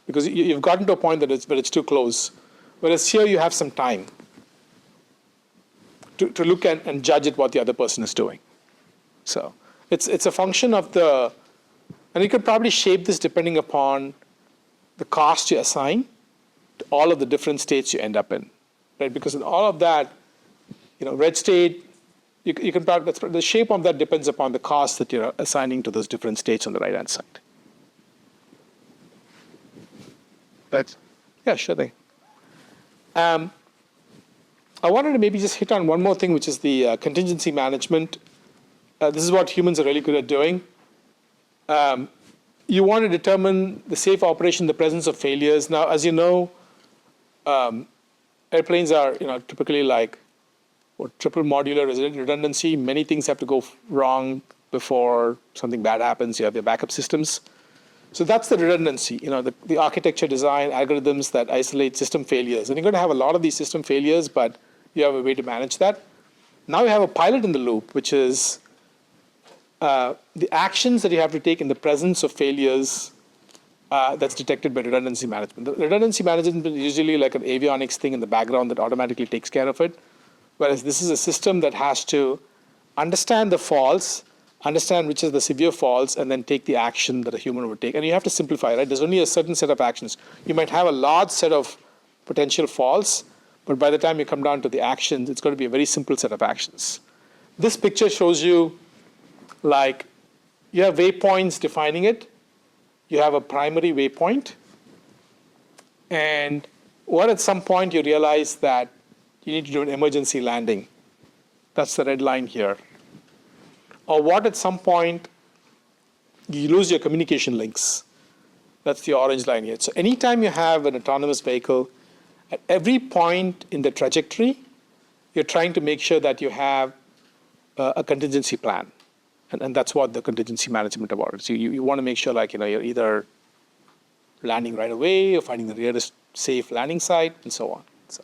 because you've gotten to a point that it's too close. Whereas here you have some time to look at and judge at what the other person is doing. So it's a function of the, and you could probably shape this depending upon the cost you assign to all of the different states you end up in, right? Because in all of that, red state, you can probably, the shape of that depends upon the cost that you're assigning to those different states on the right-hand side. Yeah, sure thing. I wanted to maybe just hit on one more thing, which is the contingency management. This is what humans are really good at doing. You want to determine the safe operation in the presence of failures. Now, as you know, airplanes are typically like triple modular redundancy. Many things have to go wrong before something bad happens. You have your backup systems. So that's the redundancy, the architecture design algorithms that isolate system failures. And you're going to have a lot of these system failures, but you have a way to manage that. Now you have a pilot in the loop, which is the actions that you have to take in the presence of failures that's detected by redundancy management. The redundancy management is usually like an avionics thing in the background that automatically takes care of it, whereas this is a system that has to understand the faults, understand which is the severe faults, and then take the action that a human would take. And you have to simplify, right? There's only a certain set of actions. You might have a large set of potential faults, but by the time you come down to the actions, it's going to be a very simple set of actions. This picture shows you, like, you have waypoints defining it. You have a primary waypoint. And what at some point you realize that you need to do an emergency landing. That's the red line here. Or what at some point you lose your communication links. That's the orange line here. So anytime you have an autonomous vehicle, at every point in the trajectory, you're trying to make sure that you have a contingency plan. And that's what the contingency management about is. So you want to make sure you're either landing right away or finding the nearest safe landing site and so on. So.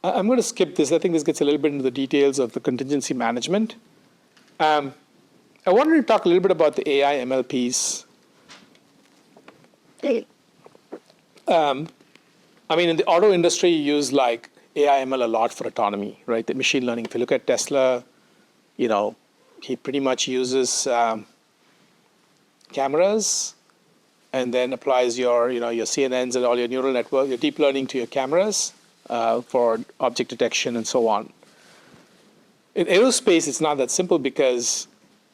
I'm going to skip this. I think this gets a little bit into the details of the contingency management. I wanted to talk a little bit about the AI ML piece. In the auto industry, you use AI ML a lot for autonomy, right? The machine learning. If you look at Tesla, he pretty much uses cameras and then applies your CNNs and all your neural network, your deep learning to your cameras for object detection and so on. In aerospace, it's not that simple because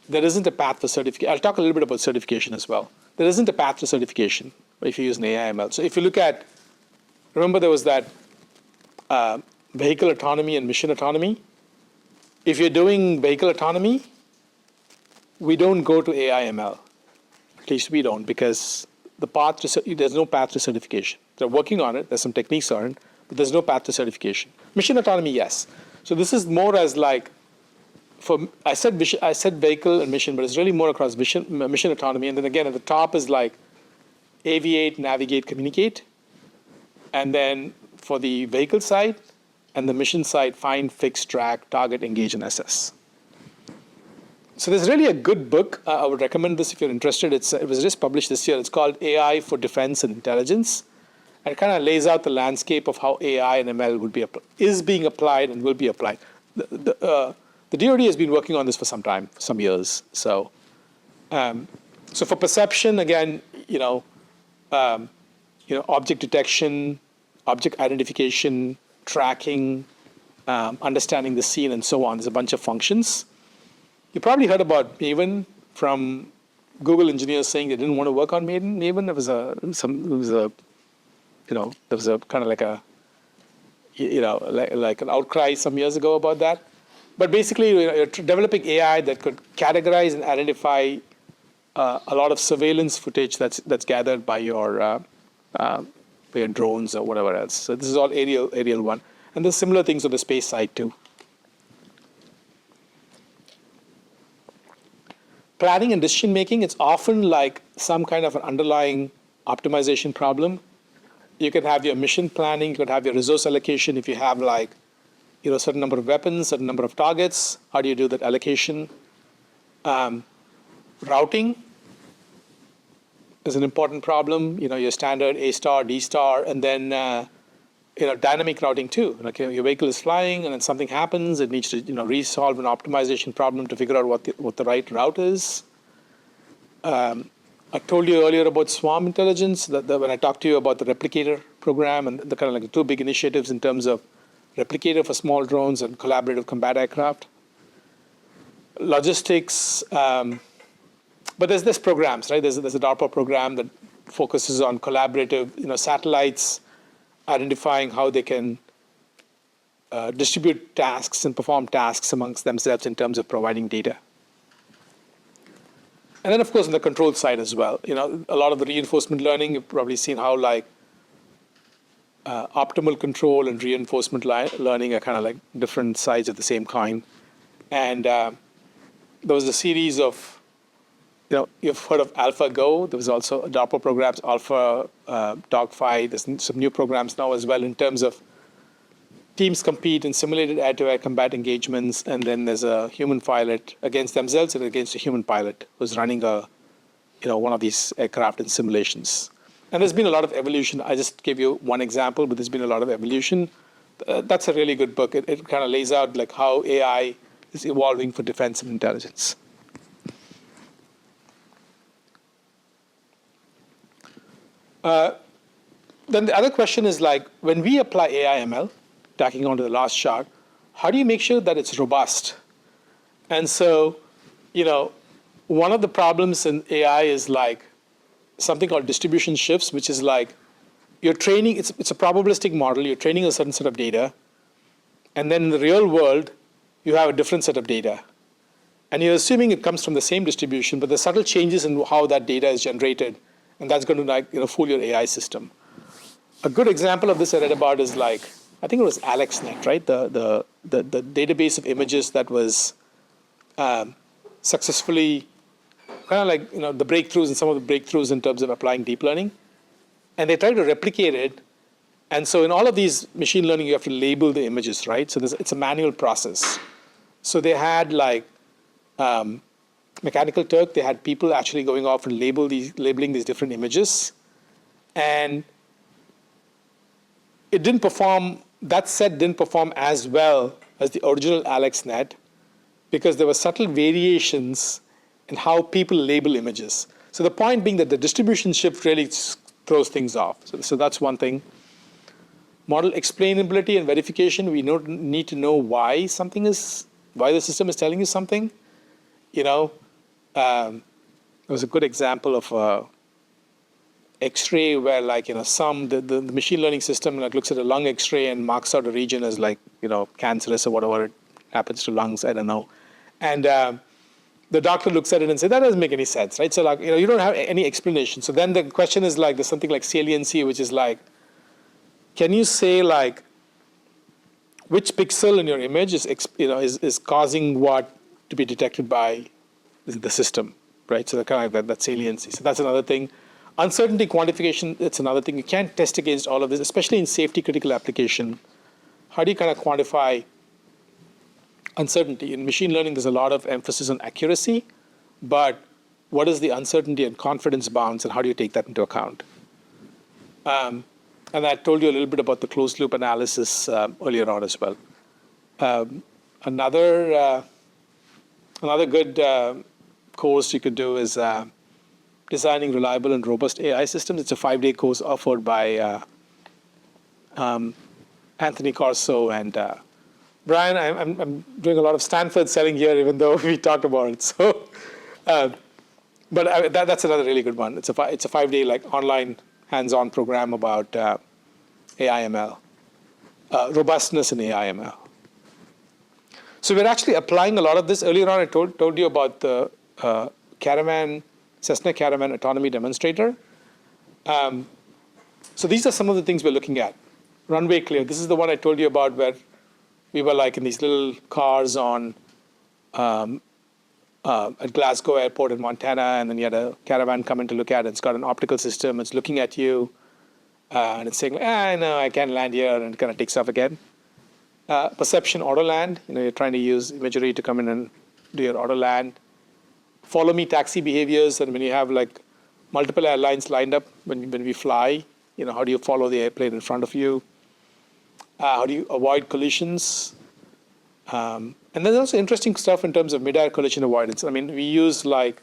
there isn't a path for certification. I'll talk a little bit about certification as well. There isn't a path to certification if you use an AI ML. So if you look at, remember there was that vehicle autonomy and mission autonomy. If you're doing vehicle autonomy, we don't go to AI ML. At least we don't, because there's no path to certification. They're working on it. There's some techniques on it, but there's no path to certification. Mission autonomy, yes. So this is more as I said vehicle and mission, but it's really more across mission autonomy. And then again, at the top is aviate, navigate, communicate. And then for the vehicle side and the mission side, find, fix, track, target, engage, and assess. So there's really a good book. I would recommend this if you're interested. It was just published this year. It's called AI for Defense and Intelligence. And it kind of lays out the landscape of how AI and ML is being applied and will be applied. The DoD has been working on this for some time, for some years. So for perception, again, object detection, object identification, tracking, understanding the scene, and so on. There's a bunch of functions. You probably heard about Maven from Google engineers saying they didn't want to work on Maven. There was a kind of like an outcry some years ago about that. But basically, you're developing AI that could categorize and identify a lot of surveillance footage that's gathered by your drones or whatever else. So this is all aerial one. And there's similar things on the space side too. Planning and decision making, it's often like some kind of an underlying optimization problem. You could have your mission planning, you could have your resource allocation. If you have a certain number of weapons, certain number of targets, how do you do that allocation? Routing. is an important problem. Your standard A star, D star, and then dynamic routing too. Like your vehicle is flying, and then something happens. It needs to resolve an optimization problem to figure out what the right route is. I told you earlier about swarm intelligence. That when I talked to you about the replicator program and the kind of like two big initiatives in terms of replicator for small drones and collaborative combat aircraft. Logistics. But there's programs, right? There's a DARPA program that focuses on collaborative, satellites, identifying how they can distribute tasks and perform tasks amongst themselves in terms of providing data. And then, of course, on the control side as well, a lot of the reinforcement learning, you've probably seen how like optimal control and reinforcement learning are kind of like different sides of the same coin. And there was a series of you've heard of AlphaGo. There was also DARPA programs, Alpha Dogfight. There's some new programs now as well in terms of teams compete in simulated air-to-air combat engagements, and then there's a human pilot against themselves and against a human pilot who's running one of these aircraft in simulations. And there's been a lot of evolution. I just gave you one example, but there's been a lot of evolution. That's a really good book. It kind of lays out like how AI is evolving for defense and intelligence. Then the other question is like, when we apply AI ML, tacking on to the last chart, how do you make sure that it's robust? And so, one of the problems in AI is like something called distribution shifts, which is like you're training, it's a probabilistic model, you're training a certain set of data, and then in the real world, you have a different set of data. And you're assuming it comes from the same distribution, but there's subtle changes in how that data is generated, and that's going to fool your AI system. A good example of this I read about is like, I think it was AlexNet, right? The database of images that was successfully kind of like the breakthroughs and some of the breakthroughs in terms of applying deep learning. And they tried to replicate it. And so in all of these machine learning, you have to label the images, right? So it's a manual process. So they had like Mechanical Turk, they had people actually going off and labeling these different images. And it didn't perform, that set didn't perform as well as the original AlexNet because there were subtle variations in how people label images. So the point being that the distribution shift really throws things off. So that's one thing. Model explainability and verification, we need to know why the system is telling you something. There was a good example of X-ray where the machine learning system looks at a lung X-ray and marks out a region as cancerous or whatever it happens to lungs, I don't know. And the doctor looks at it and says, that doesn't make any sense, right? So you don't have any explanation. So then the question is there's something like saliency, which is can you say which pixel in your image is causing what to be detected by the system, right? So kind of like that saliency. So that's another thing. Uncertainty quantification, it's another thing. You can't test against all of this, especially in safety critical application. How do you kind of quantify uncertainty? In machine learning, there's a lot of emphasis on accuracy, but what is the uncertainty and confidence bounds, and how do you take that into account? And I told you a little bit about the closed loop analysis earlier on as well. Another good course you could do is Designing Reliable and Robust AI Systems. It's a 5-day course offered by Anthony Corso and Brian. I'm doing a lot of Stanford selling here, even though we talked about it. So, but that's another really good one. It's a 5-day online hands-on program about AI/ML, robustness in AI/ML. So we're actually applying a lot of this. Earlier on, I told you about the Cessna Caravan autonomy demonstrator. So these are some of the things we're looking at. Runway clear. This is the one I told you about where we were in these little cars on at Glasgow Airport in Montana, and then you had a caravan come in to look at it. It's got an optical system. It's looking at you, and it's saying, no, I can't land here, and it kind of takes off again. Perception auto land. You're trying to use imagery to come in and do your auto land. Follow me taxi behaviors, and when you have multiple airlines lined up when we fly. How do you follow the airplane in front of you? How do you avoid collisions? And there's also interesting stuff in terms of mid-air collision avoidance. I mean, we use like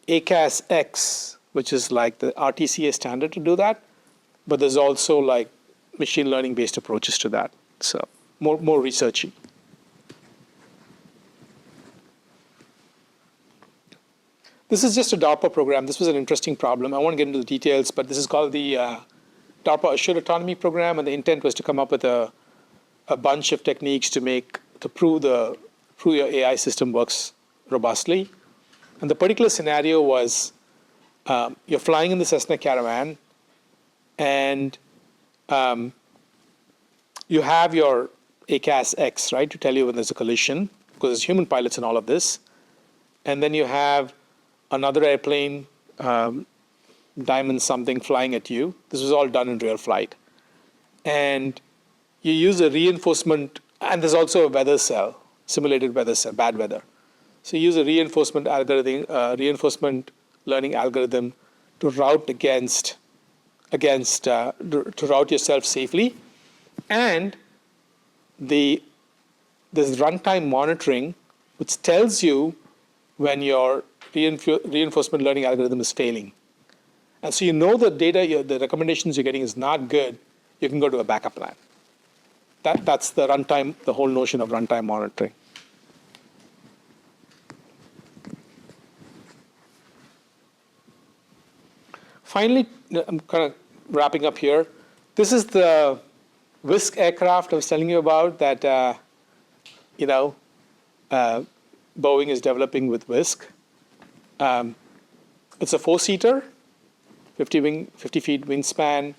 ACAS X, which is like the RTCA standard to do that. But there's also like machine learning based approaches to that. So more researchy. This is just a DARPA program. This was an interesting problem. I won't get into the details, but this is called the DARPA Assured Autonomy Program, and the intent was to come up with a bunch of techniques to prove your AI system works robustly. And the particular scenario was you're flying in the Cessna Caravan, and you have your ACAS X, right, to tell you when there's a collision, because there's human pilots in all of this. And then you have another airplane, Diamond something, flying at you. This was all done in real flight. And you use a reinforcement, and there's also a weather cell, simulated weather cell, bad weather. So you use a reinforcement learning algorithm to route to route yourself safely. And there's runtime monitoring, which tells you when your reinforcement learning algorithm is failing. And so the data, the recommendations you're getting is not good, you can go to a backup plan. That's the runtime, the whole notion of runtime monitoring. Finally, I'm kind of wrapping up here. This is the Whisk aircraft I was telling you about that Boeing is developing with Whisk. It's a 4-seater, 50 feet wingspan.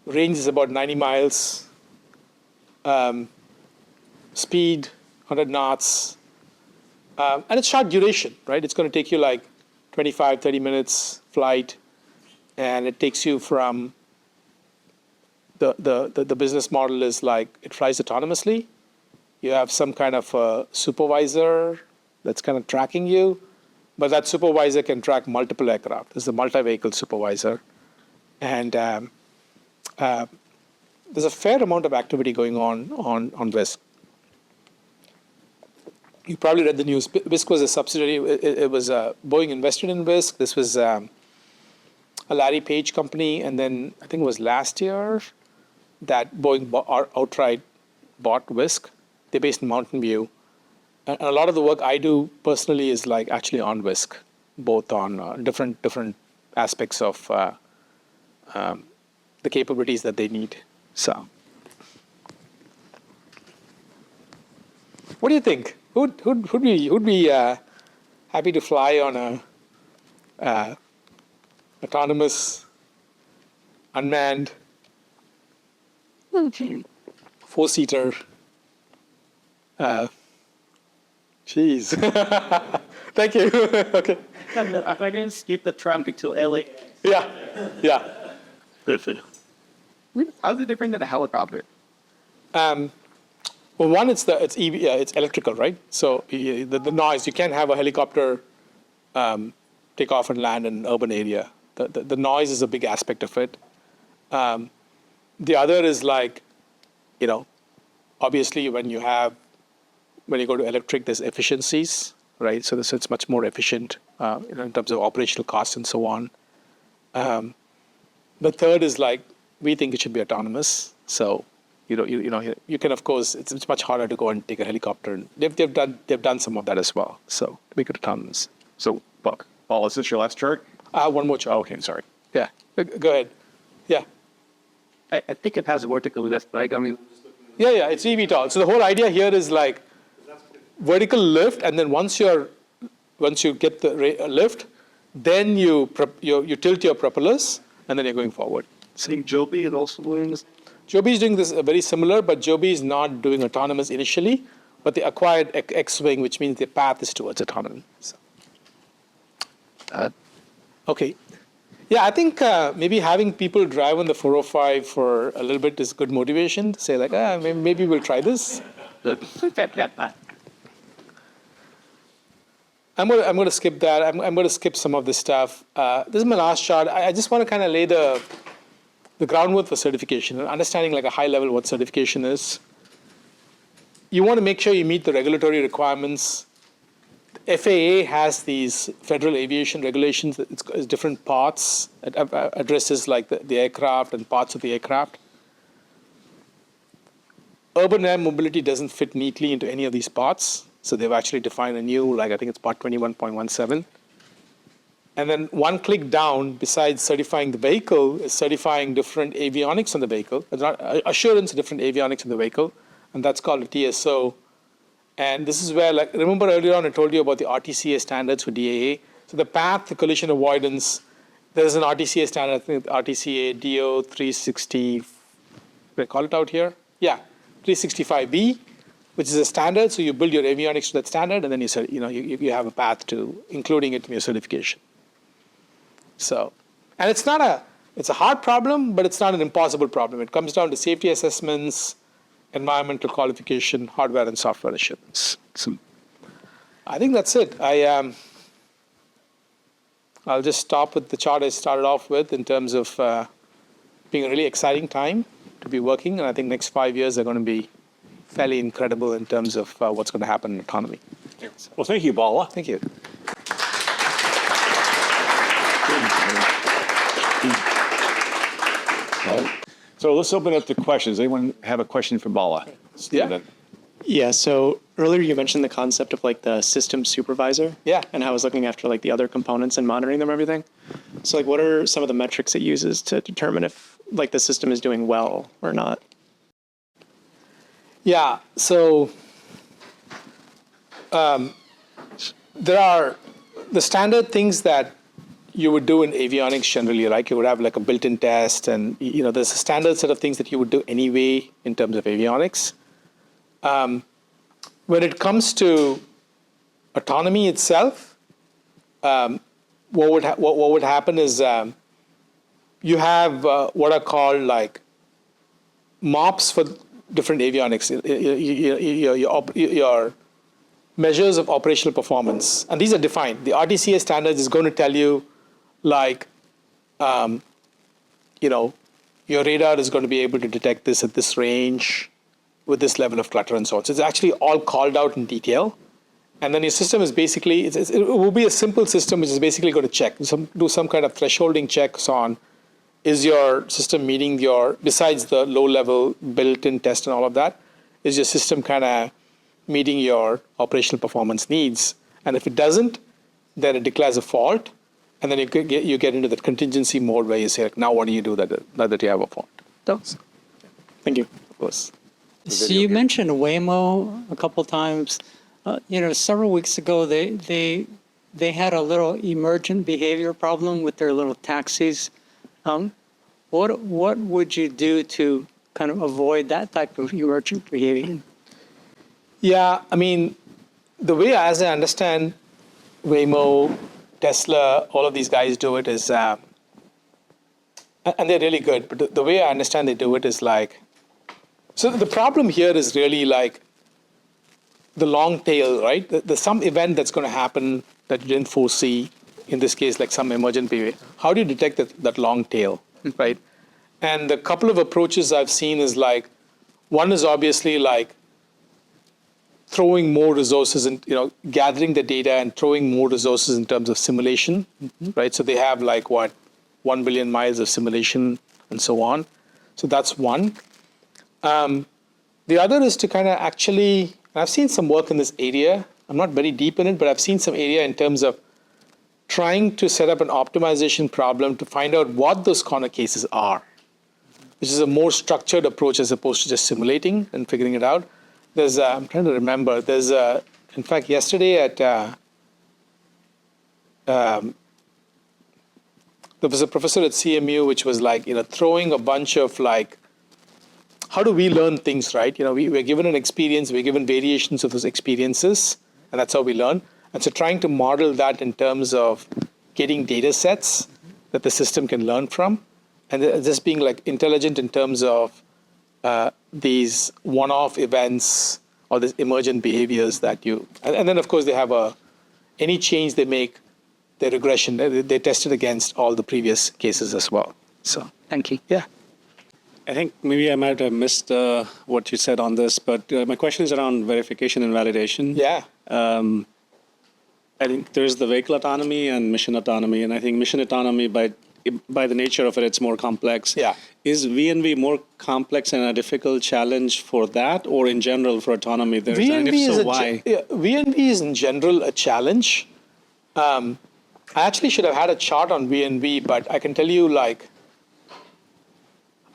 Range is about 90 miles. Speed, 100 knots. And it's short duration, right? It's going to take you like 25, 30 minutes flight. And it takes you from the business model is like it flies autonomously. You have some kind of a supervisor that's kind of tracking you, but that supervisor can track multiple aircraft. It's a multi-vehicle supervisor. And there's a fair amount of activity going on Whisk. You probably read the news. Whisk was a subsidiary. It was Boeing invested in Whisk. This was a Larry Page company, and then I think it was last year that Boeing outright bought Whisk. They're based in Mountain View. And a lot of the work I do personally is like actually on Whisk, both on different aspects of the capabilities that they need. So, what do you think? Who'd be happy to fly on a autonomous, unmanned, 4-seater? Jeez. Thank you. Okay. If I can skip the traffic to LA. Yeah. Perfect. How's it different than a helicopter? Well, one, it's electrical, right? So the noise, you can't have a helicopter take off and land in an urban area. The noise is a big aspect of it. The other is like, obviously when you go to electric, there's efficiencies, right? So it's much more efficient in terms of operational costs and so on. The third is like, we think it should be autonomous. So, you can, of course, it's much harder to go and take a helicopter. And they've done some of that as well. So to make it autonomous. So, Paul, is this your last chart? One more chart. Oh, okay, sorry. Yeah, go ahead. Yeah. I think it has a vertical lift, right? I mean, Yeah, it's eVTOL. So the whole idea here is like vertical lift, and then once you get the lift, then you tilt your propellers, and then you're going forward. I think Joby is also doing this. Joby is doing this very similar, but Joby is not doing autonomous initially, but they acquired X-Wing, which means the path is towards autonomy. So. Okay. Yeah, I think maybe having people drive on the 405 for a little bit is good motivation to say like, maybe we'll try this. I'm going to skip that. I'm going to skip some of this stuff. This is my last chart. I just want to kind of lay the groundwork for certification, understanding like a high level what certification is. You want to make sure you meet the regulatory requirements. The FAA has these federal aviation regulations. It's different parts. It addresses like the aircraft and parts of the aircraft. Urban air mobility doesn't fit neatly into any of these parts. So they've actually defined a new, like I think it's part 21.17. And then one click down, besides certifying the vehicle, is certifying different avionics on the vehicle. It's not assurance of different avionics in the vehicle, and that's called a TSO. And this is where, like, remember earlier on I told you about the RTCA standards for DAA. So the path to collision avoidance, there's an RTCA standard, I think RTCA DO 360, did I call it out here? Yeah, 365B. Which is a standard, so you build your avionics to that standard, and then you have a path to including it in your certification. So, and it's a hard problem, but it's not an impossible problem. It comes down to safety assessments, environmental qualification, hardware and software assurance. So, I think that's it. I'll just stop with the chart I started off with in terms of being a really exciting time to be working, and I think next 5 years are going to be fairly incredible in terms of what's going to happen in autonomy. Well, thank you, Bala. Thank you. So let's open up to questions. Anyone have a question for Bala? Yeah. Yeah, so earlier you mentioned the concept of like the system supervisor. Yeah. And how it's looking after like the other components and monitoring them and everything. So like what are some of the metrics it uses to determine if like the system is doing well or not? Yeah, so there are the standard things that you would do in avionics generally, right? You would have like a built-in test, and there's a standard set of things that you would do anyway in terms of avionics. When it comes to autonomy itself, what would happen is you have what are called like MOPs for different avionics, your measures of operational performance, and these are defined. The RTCA standards is going to tell you, like, your radar is going to be able to detect this at this range with this level of clutter and so on. So it's actually all called out in detail, and then your system is basically it will be a simple system which is basically going to check do some kind of thresholding checks on. Is your system meeting besides the low-level built-in test and all of that, is your system kind of meeting your operational performance needs? And if it doesn't, then it declares a fault, and then you get into the contingency mode where you say, like, now what do you do that you have a fault? Thank you. Of course. So you mentioned Waymo a couple times. Several weeks ago, they had a little emergent behavior problem with their little taxis. What would you do to kind of avoid that type of emergent behavior? Yeah, I mean, the way as I understand Waymo, Tesla, all of these guys do it is, and they're really good, but the way I understand they do it is like, so the problem here is really like the long tail, right? There's some event that's going to happen that you didn't foresee, in this case, like some emergent behavior. How do you detect that long tail, right? And the couple of approaches I've seen is like, one is obviously like throwing more resources and gathering the data and throwing more resources in terms of simulation, right? So they have like 1 billion miles of simulation and so on. So that's one. The other is to kind of actually, I've seen some work in this area. I'm not very deep in it, but I've seen some area in terms of trying to set up an optimization problem to find out what those corner cases are, which is a more structured approach as opposed to just simulating and figuring it out. There's, I'm trying to remember, there's, in fact, yesterday at, there was a professor at CMU which was like, throwing a bunch of like, how do we learn things, right? We're given an experience, we're given variations of those experiences, and that's how we learn. And so trying to model that in terms of getting data sets that the system can learn from, and just being like intelligent in terms of these one-off events or these emergent behaviors that you, and then of course they have a any change they make, their regression, they test it against all the previous cases as well. So, Thank you. yeah. I think maybe I might have missed what you said on this, but my question is around verification and validation. Yeah. I think there's the vehicle autonomy and mission autonomy, and I think mission autonomy, by the nature of it, it's more complex. Yeah. Is V&V more complex and a difficult challenge for that, or in general for autonomy? And if so, why? V&V is in general a challenge. I actually should have had a chart on V&V, but I can tell you, like,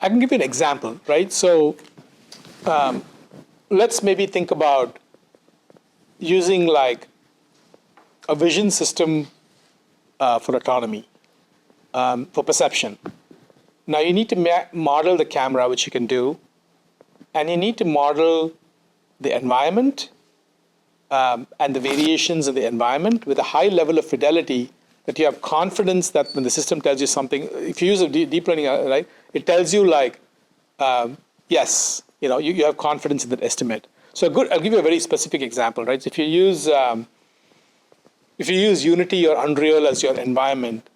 I can give you an example, right? So let's maybe think about using like a vision system for autonomy, for perception. Now you need to model the camera, which you can do, and you need to model the environment and the variations of the environment with a high level of fidelity that you have confidence that when the system tells you something, if you use a deep learning, right, it tells you like, yes, you have confidence in that estimate. So I'll give you a very specific example, right? So if you use Unity or Unreal as your environment,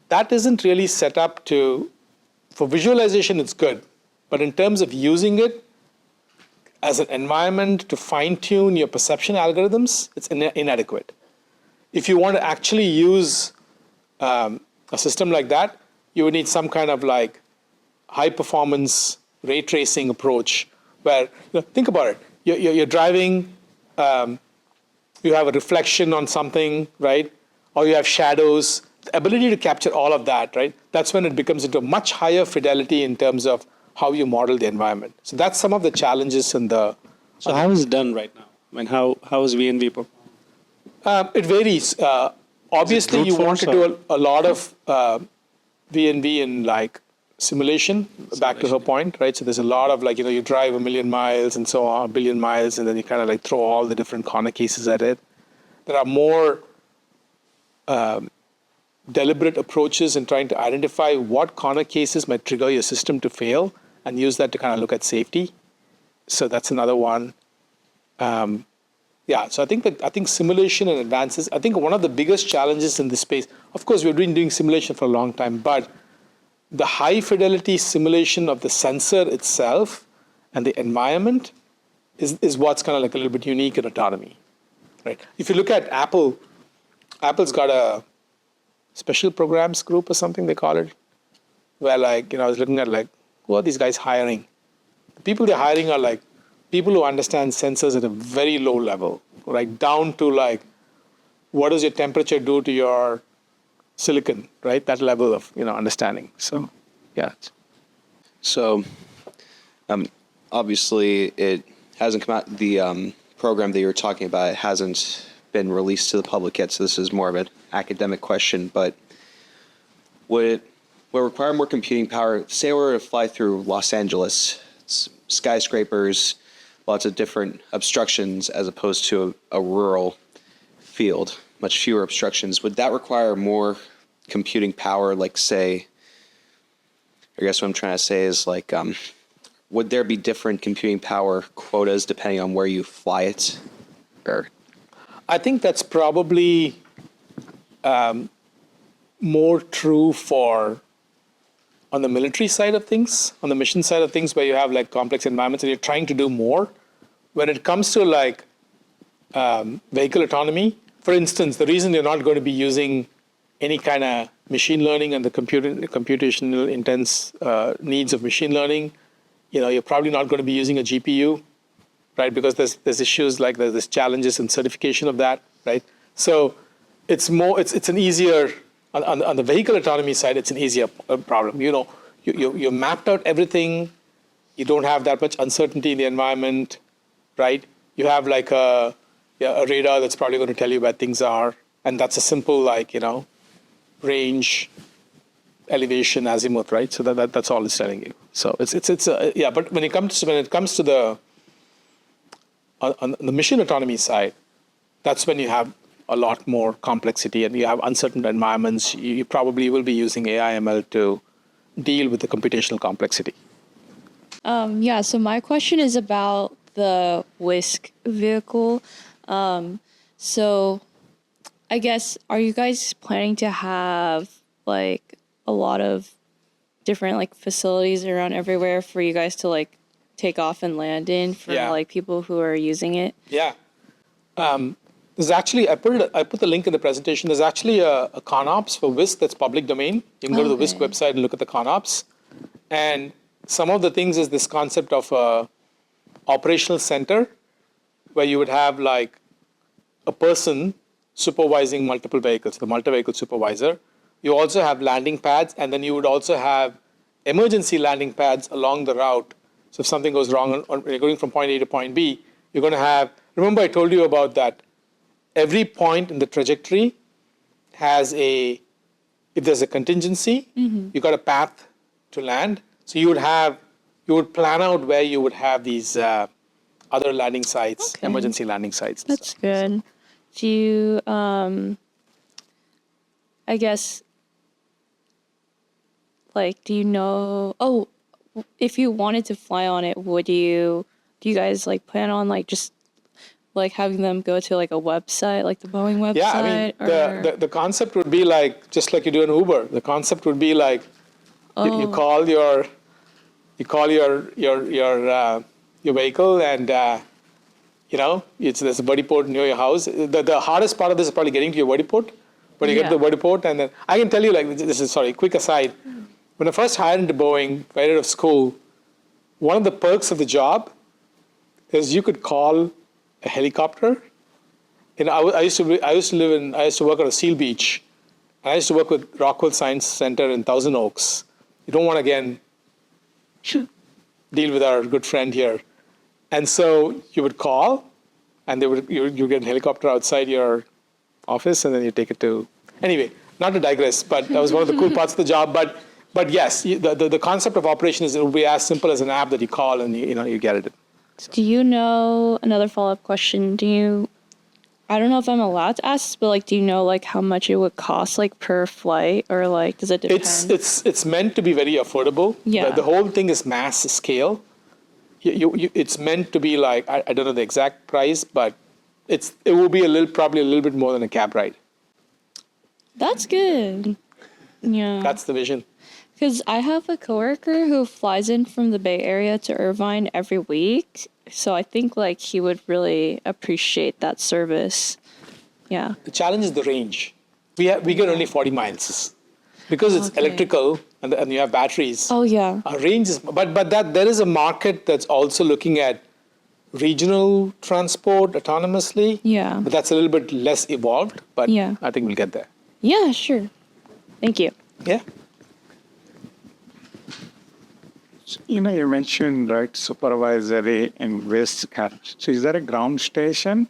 that isn't really set up for visualization, it's good. But in terms of using it as an environment to fine-tune your perception algorithms, it's inadequate. If you want to actually use a system like that, you would need some kind of like high-performance ray tracing approach where, think about it, you're driving, you have a reflection on something, right? Or you have shadows. The ability to capture all of that, right? That's when it becomes into much higher fidelity in terms of how you model the environment. So that's some of the challenges in the. So how is it done right now? I mean, how is V&V performed? It varies. Obviously, you want to do a lot of V&V in like simulation, back to her point, right? So there's a lot of like, you drive 1 million miles and so on, 1 billion miles, and then you kind of like throw all the different corner cases at it. There are more deliberate approaches in trying to identify what corner cases might trigger your system to fail and use that to kind of look at safety. So that's another one. Yeah, so I think simulation and advances, I think one of the biggest challenges in this space, of course, we've been doing simulation for a long time, but the high fidelity simulation of the sensor itself and the environment is what's kind of like a little bit unique in autonomy, right? If you look at Apple, Apple's got a special programs group or something they call it, where like, I was looking at like, who are these guys hiring? The people they're hiring are like people who understand sensors at a very low level, like down to like, what does your temperature do to your silicon, right? That level of understanding. So, yeah. So, obviously, it hasn't come out. The program that you were talking about hasn't been released to the public yet. So this is more of an academic question. But would it require more computing power? Say we were to fly through Los Angeles, it's skyscrapers, lots of different obstructions, as opposed to a rural field, much fewer obstructions. Would that require more computing power? Like, say, I guess what I'm trying to say is like, would there be different computing power quotas depending on where you fly it? Or I think that's probably more true on the military side of things, on the mission side of things, where you have like complex environments and you're trying to do more. When it comes to like vehicle autonomy, for instance, the reason you're not going to be using any kind of machine learning and the computational intense needs of machine learning, you're probably not going to be using a GPU, right? Because there's issues like there's challenges in certification of that, right? So it's an easier on the vehicle autonomy side. It's an easier problem. You mapped out everything. You don't have that much uncertainty in the environment, right? You have like a radar that's probably going to tell you where things are, and that's a simple like range, elevation, azimuth, right? So that's all it's telling you. So it's yeah. But when it comes to the on the mission autonomy side, that's when you have a lot more complexity and you have uncertain environments. You probably will be using AI/ML to deal with the computational complexity. Yeah. So my question is about the Whisk vehicle. So I guess, are you guys planning to have like a lot of different like facilities around everywhere for you guys to like take off and land in for Yeah. like people who are using it? Yeah. There's actually, I put the link in the presentation. There's actually a ConOps for WISC that's public domain. You can go to the WISC Okay. website and look at the ConOps. And some of the things is this concept of a operational center where you would have like a person supervising multiple vehicles, the multi-vehicle supervisor. You also have landing pads, and then you would also have emergency landing pads along the route. So if something goes wrong, when you're going from point A to point B, you're going to have, remember I told you about that every point in the trajectory has if there's a contingency, you got a path to land. So you would plan out where you would have these other landing sites, Okay. emergency landing sites. and That's stuff. good. Do you, I guess, like, do you know, if you wanted to fly on it, do you guys like plan on like just like having them go to like a website, like the Boeing website? Yeah, I mean, the concept would be like, just like you do an Uber, the concept would be like, you call your vehicle and, there's a buddy port near your house. The hardest part of this is probably getting to your buddy port, but you get to the buddy port and then, I can tell you like, quick aside. When I first hired into Boeing, right out of school, one of the perks of the job is you could call a helicopter. I used to work on a Seal Beach, and I used to work with Rockwell Science Center in Thousand Oaks. You don't want to again deal with our good friend here, and so you would call, and you get a helicopter outside your office, and then you take it to. Anyway, not to digress, but that was one of the cool parts of the job. But yes, the concept of operation is it will be as simple as an app that you call and you get it. Do you know, another follow-up question, I don't know if I'm allowed to ask this, but like, do you know like how much it would cost like per flight, or like, does it depend? It's meant to be very affordable. Yeah. The whole thing is mass scale. It's meant to be like, I don't know the exact price, but it will be probably a little bit more than a cab ride. That's good. Yeah. That's the vision. Because I have a coworker who flies in from the Bay Area to Irvine every week. So I think like he would really appreciate that service. Yeah. The challenge is the range. We get only 40 miles. Because it's Okay. electrical and you have batteries. Oh yeah. Our range is, but there is a market that's also looking at regional transport autonomously. Yeah. But that's a little bit less evolved, but Yeah. I think we'll get there. Yeah, sure. Thank you. Yeah. You mentioned, right, supervisory and risk. So is there a ground station?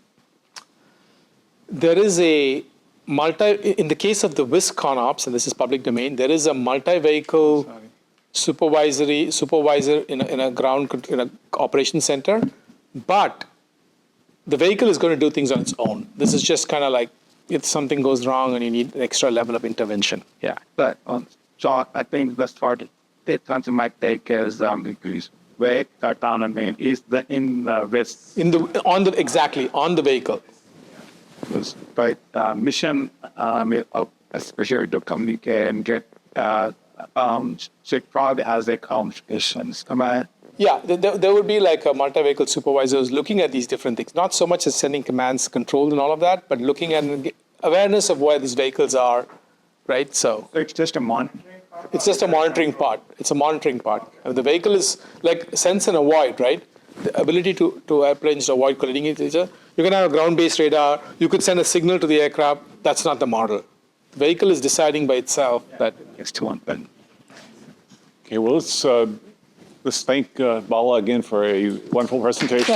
There is in the case of the WISC ConOps, and this is public domain, there is a multi-vehicle supervisor in a operations center, but the vehicle is going to do things on its own. This is just kind of like if something goes wrong and you need an extra level of intervention. Yeah. But so I think that's part of it. Something might take is increase weight, autonomy is in the risk. Exactly on the vehicle. Right, mission, especially to communicate and get, so it probably has their communications. Am I? Yeah, there would be like a multi-vehicle supervisor who's looking at these different things, not so much as sending commands, control, and all of that, but looking at awareness of where these vehicles are, right? So It's just a monitoring. it's just a monitoring part. It's a monitoring part. And the vehicle is like sense and avoid, right? The ability to airplanes to avoid colliding with each other. You can have a ground-based radar. You could send a signal to the aircraft. That's not the model. The vehicle is deciding by itself that It's to one thing. Okay, well, let's thank Bala again for a wonderful presentation.